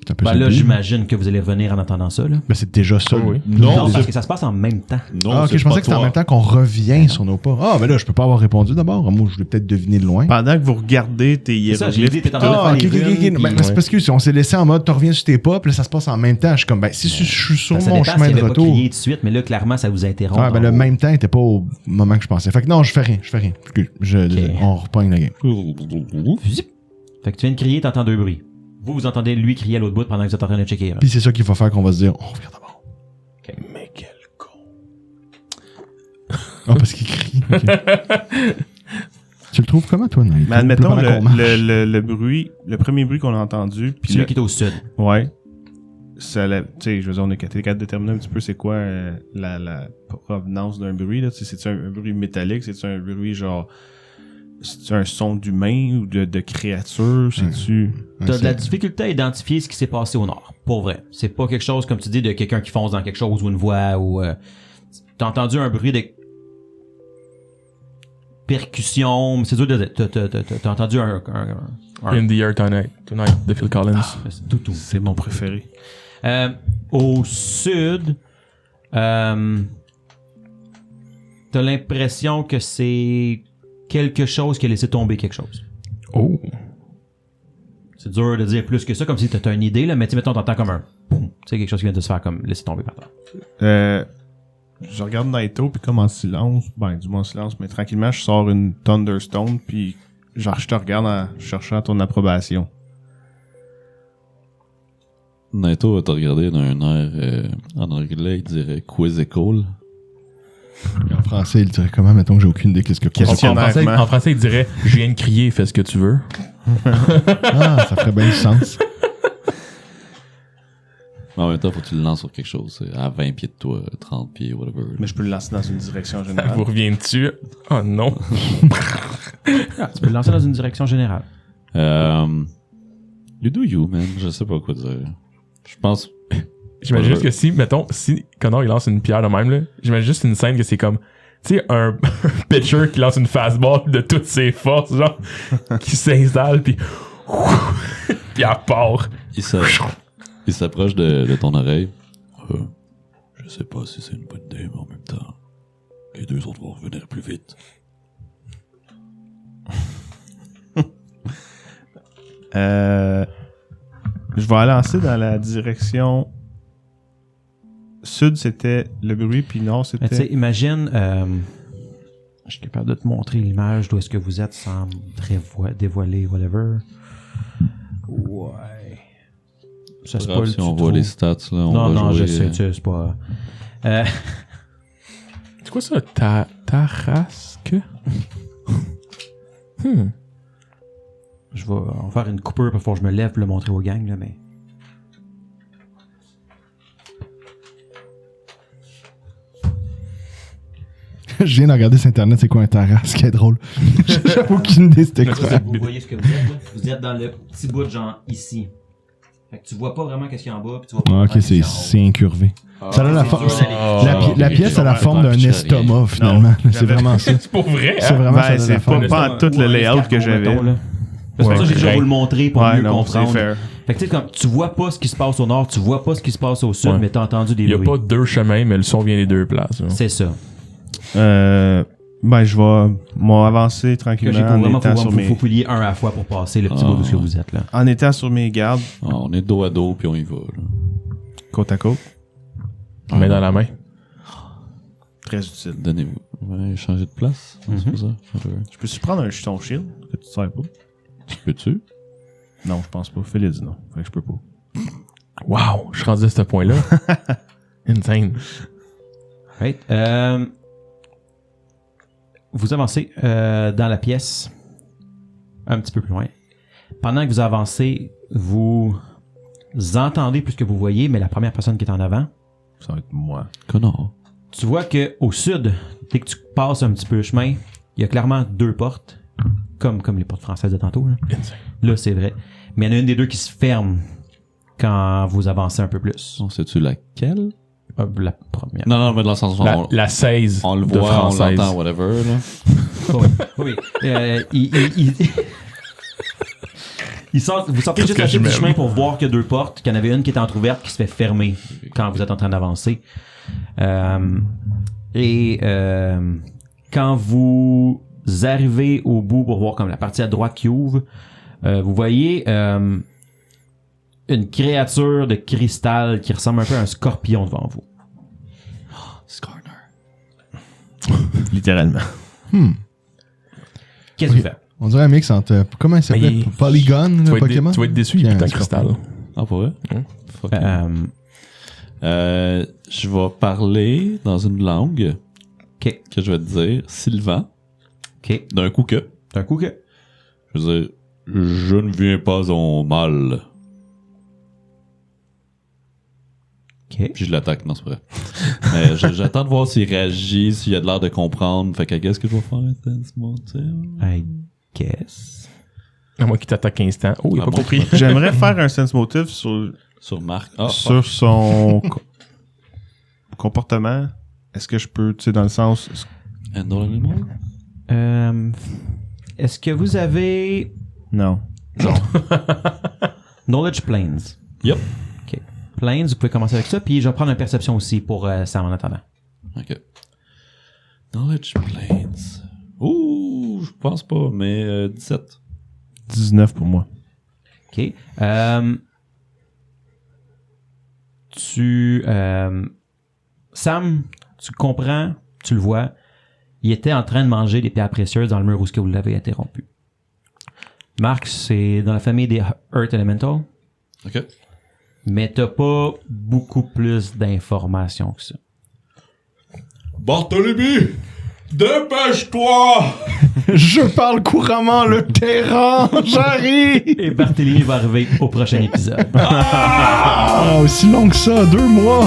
Speaker 2: C'est un peu
Speaker 1: Ben
Speaker 2: ça le
Speaker 1: là,
Speaker 2: but.
Speaker 1: j'imagine que vous allez revenir en entendant ça, là.
Speaker 2: Ben, c'est déjà ça.
Speaker 6: Oh, oui.
Speaker 1: Non, parce que ça se passe en même temps.
Speaker 4: Non,
Speaker 2: Ah, ok,
Speaker 4: c'est
Speaker 2: je pensais
Speaker 4: pas
Speaker 2: que c'était en
Speaker 4: toi.
Speaker 2: même temps qu'on revient sur nos pas. Ah, ben là, je peux pas avoir répondu d'abord. Moi, je l'ai peut-être deviné de loin.
Speaker 5: Pendant que vous regardez tes
Speaker 1: C'est ça, j'ai dit,
Speaker 5: hiéroglyphes,
Speaker 1: t'es en train de
Speaker 2: Ah, ok,
Speaker 1: faire
Speaker 2: ok,
Speaker 1: les
Speaker 2: ok.
Speaker 1: runes,
Speaker 2: Ben,
Speaker 1: puis-
Speaker 2: c'est parce que on s'est laissé en mode, tu reviens sur tes pas, puis là, ça se passe en même temps. Je suis comme, ben, si je suis sur
Speaker 1: Ça
Speaker 2: mon
Speaker 1: dépend
Speaker 2: chemin
Speaker 1: s'il
Speaker 2: de
Speaker 1: avait pas
Speaker 2: retour.
Speaker 1: crié tout de suite, mais là, clairement, ça vous interrompt.
Speaker 2: Ah, ben, le même temps était pas au moment que je pensais. Fait que non, je fais rien. On repogne la game.
Speaker 1: Zip. Fait que tu viens de crier, t'entends deux bruits. Vous entendez lui crier à l'autre bout pendant que vous êtes en train de checker. là.
Speaker 2: Puis c'est ça qu'il faut faire qu'on va se dire, on revient d'abord.
Speaker 5: mais quel con.
Speaker 2: Ah, parce qu'il crie. Ok. Tu le trouves comment, toi, Nate?
Speaker 5: Mais admettons
Speaker 2: Pendant qu'on marche.
Speaker 5: le bruit, le premier bruit qu'on a entendu, puis
Speaker 1: Celui qui est au sud.
Speaker 5: ouais, ça, tu sais, je veux dire, on est capable de déterminer un petit peu c'est quoi la provenance d'un bruit là. Tu sais, c'est un bruit métallique, c'est un bruit genre, c'est un son d'humain ou de créature, c'est-tu?
Speaker 1: T'as de la difficulté à identifier ce qui s'est passé au nord. Pour vrai. C'est pas quelque chose, comme tu dis, de quelqu'un qui fonce dans quelque chose ou une voix ou... t'as entendu un bruit de... percussion, mais c'est dur de... T'as entendu un
Speaker 6: In the Air Tonight de Phil Collins.
Speaker 1: c'est tout.
Speaker 5: C'est mon préféré.
Speaker 1: Au sud, t'as l'impression que c'est quelque chose qui a laissé tomber quelque chose.
Speaker 6: Oh.
Speaker 1: C'est dur de dire plus que ça, comme si t'as une idée, là, mais tu sais, mettons, t'entends comme un... boum. Tu sais, quelque chose qui vient de se faire comme laisser tomber par terre.
Speaker 5: Je regarde Naito, puis comme en silence, ben du moins en silence, mais tranquillement, je sors une Thunderstone, puis genre je te regarde en cherchant ton approbation.
Speaker 4: Naito va te regarder d'un air en anglais, il dirait quizzical.
Speaker 2: En français, il dirait comment, mettons que j'ai aucune idée qu'est-ce que quoi.
Speaker 5: Questionnairement.
Speaker 6: En français, il dirait « Je viens de crier, fais ce que tu veux
Speaker 2: Ah, ça ferait bien du sens.
Speaker 4: Mais en même temps, faut que tu le lances sur quelque chose. C'est à 20 pieds de toi, 30 pieds, whatever.
Speaker 5: Mais je peux le lancer dans une direction ».
Speaker 6: Vous
Speaker 5: générale.
Speaker 6: reviens dessus. Oh non.
Speaker 1: Tu peux le lancer dans une direction générale.
Speaker 4: You do you, man. Je sais pas quoi dire. Je pense...
Speaker 6: J'imagine juste que si, mettons, si Connor il lance une pierre de même, là, j'imagine juste une scène que c'est comme, tu sais, un pitcher qui lance une fastball de toutes ses forces, genre, qui s'installe, puis puis elle part.
Speaker 4: Il s'approche de ton oreille. Je sais pas si c'est une bonne idée, mais en même temps, les deux autres vont revenir plus vite.
Speaker 5: Je vais lancer dans la direction sud, c'était le bruit, puis nord,
Speaker 1: Mais tu sais,
Speaker 5: c'était...
Speaker 1: imagine, je suis capable de te montrer l'image d'où est-ce que vous êtes sans dévoiler, whatever. Ouais. Ça se
Speaker 4: Grave,
Speaker 1: peut
Speaker 4: si on voit les stats, là, on va
Speaker 1: non,
Speaker 4: jouer...
Speaker 1: je sais, tu sais, c'est pas...
Speaker 6: C'est quoi ça, Tarasque?
Speaker 1: on va faire une coupure pour que je me lève pour le montrer aux gangs, là, mais...
Speaker 2: Je viens de regarder sur Internet, c'est quoi un Taras, ce qui est drôle. J'ai aucune idée c'était quoi.
Speaker 1: Vous voyez ce que vous êtes, là? Vous êtes dans le petit bout, genre, ici. Fait que tu vois pas vraiment qu'est-ce qu'il y a en bas, puis tu vois pas
Speaker 2: Ah,
Speaker 1: vraiment
Speaker 2: ok,
Speaker 1: qu'est-ce qu'il y a en haut.
Speaker 2: c'est incurvé. Ça a la,
Speaker 1: c'est dur d'aller-
Speaker 2: la pièce a la forme d'un
Speaker 4: je sais
Speaker 2: estomac,
Speaker 4: rien.
Speaker 2: finalement. C'est vraiment ça.
Speaker 6: C'est pour vrai,
Speaker 2: C'est
Speaker 6: hein?
Speaker 2: vraiment ça.
Speaker 5: Ben,
Speaker 2: a
Speaker 5: c'est
Speaker 2: la forme.
Speaker 5: pas tout le layout que j'avais.
Speaker 1: mettons, là. C'est pour ça que j'ai déjà vous le montrer pour
Speaker 5: Ouais,
Speaker 1: mieux
Speaker 5: non, c'est
Speaker 1: comprendre.
Speaker 5: fair.
Speaker 1: Fait que tu sais, comme, tu vois pas ce qui se passe au nord, tu vois pas ce qui se passe au sud,
Speaker 6: Ouais.
Speaker 1: mais t'as entendu des
Speaker 6: Il y a
Speaker 1: bruits.
Speaker 6: pas deux chemins, mais le son vient des deux places. hein.
Speaker 1: C'est ça.
Speaker 5: Ben, je vais m'avancer
Speaker 1: Que
Speaker 5: tranquillement
Speaker 1: j'ai
Speaker 5: en étant sur
Speaker 1: faut plier un à la fois pour passer le petit bout d'où ce que vous êtes, là.
Speaker 5: en étant sur mes gardes,
Speaker 4: Ah, on est dos à dos, puis on y va. Là.
Speaker 5: côte à côte.
Speaker 6: Main dans la main.
Speaker 5: Très utile.
Speaker 4: Donnez-vous. Ouais, changer de place.
Speaker 1: Mhm.
Speaker 4: C'est pas ça?
Speaker 5: Je peux-tu prendre un jeton shield que tu ne sais pas?
Speaker 4: Peux-tu?
Speaker 5: Non, je pense pas. Phil a dit non. Fait que je peux pas.
Speaker 6: Wow, je suis rendu à ce point-là. Insane.
Speaker 1: Right. Vous avancez dans la pièce un petit peu plus loin. Pendant que vous avancez, vous entendez plus que vous voyez, mais la première personne qui est en avant,
Speaker 5: Ça va être moi.
Speaker 4: Connard.
Speaker 1: tu vois que au sud, dès que tu passes un petit peu le chemin, il y a clairement 2 portes, comme les portes françaises de tantôt. Là, c'est vrai. Mais il y en a une des deux qui se ferme quand vous avancez un peu plus.
Speaker 4: On sait-tu laquelle?
Speaker 1: La première.
Speaker 4: Non, mais dans le sens où
Speaker 6: La 16
Speaker 4: on le
Speaker 6: de
Speaker 4: voit, on
Speaker 6: française.
Speaker 4: l'entend, whatever. Là.
Speaker 1: Oui. Oui. Vous sortez
Speaker 6: Qu'est-ce
Speaker 1: juste
Speaker 6: que
Speaker 1: assez
Speaker 6: je
Speaker 1: du
Speaker 6: m'aime.
Speaker 1: chemin pour voir qu'il y a 2 portes, qu'il y en avait une qui était entrouverte qui se fait fermer quand vous êtes en train d'avancer. Quand vous arrivez au bout pour voir comme la partie à droite qui ouvre, vous voyez une créature de cristal qui ressemble un peu à un scorpion devant vous.
Speaker 4: Skarner.
Speaker 5: Littéralement.
Speaker 1: Qu'est-ce que vous faites?
Speaker 2: On dirait un mix entre. Comment il s'appelait?
Speaker 6: Mais
Speaker 2: Polygon,
Speaker 6: Tu
Speaker 2: le
Speaker 6: vas,
Speaker 2: Pokémon?
Speaker 6: tu vas être déçu, il
Speaker 2: Puis
Speaker 6: est
Speaker 2: un
Speaker 6: en cristal.
Speaker 4: Ah, pour vrai?
Speaker 6: Hein?
Speaker 4: Fuck. Je vais parler dans une langue
Speaker 1: Ok.
Speaker 4: que je vais te dire, Sylvain,
Speaker 1: Ok.
Speaker 4: d'un coup que,
Speaker 1: D'un coup que.
Speaker 4: je veux dire, je ne viens pas en mal.
Speaker 1: Ok.
Speaker 4: Puis je l'attaque, non, c'est vrai. Mais j'attends de voir s'il réagit, s'il a de l'air de comprendre. Fait que qu'est-ce que je vais faire, Intense Motive?
Speaker 1: I guess.
Speaker 6: À moi qui t'attaque instant. Oh, il a
Speaker 4: Ah
Speaker 6: pas
Speaker 4: bon?
Speaker 6: compris.
Speaker 5: J'aimerais faire un sense motive
Speaker 4: Sur Marc. Ah,
Speaker 5: sur son comportement. Est-ce que je peux, tu sais, dans le sens...
Speaker 4: Handle Animal?
Speaker 1: Est-ce que vous avez
Speaker 5: Non.
Speaker 1: Knowledge Planes?
Speaker 4: Yep.
Speaker 1: Ok. Planes, vous pouvez commencer avec ça, puis je vais prendre une perception aussi pour Sam en attendant.
Speaker 4: Ok. Knowledge Planes. Ouh, je pense pas, mais 17.
Speaker 5: 19 pour moi.
Speaker 1: Ok. Sam, tu comprends, tu le vois, il était en train de manger des pierres précieuses dans le mur où ce que vous l'avez interrompu. Marc, c'est dans la famille des Earth Elemental,
Speaker 4: Ok.
Speaker 1: mais t'as pas beaucoup plus d'informations que ça.
Speaker 4: Barthélemy! Dépêche-toi!
Speaker 2: Je parle couramment le terrain! J'arrive!
Speaker 1: Et Barthélemy va arriver au prochain épisode.
Speaker 2: Ah, aussi long que ça, 2 mois!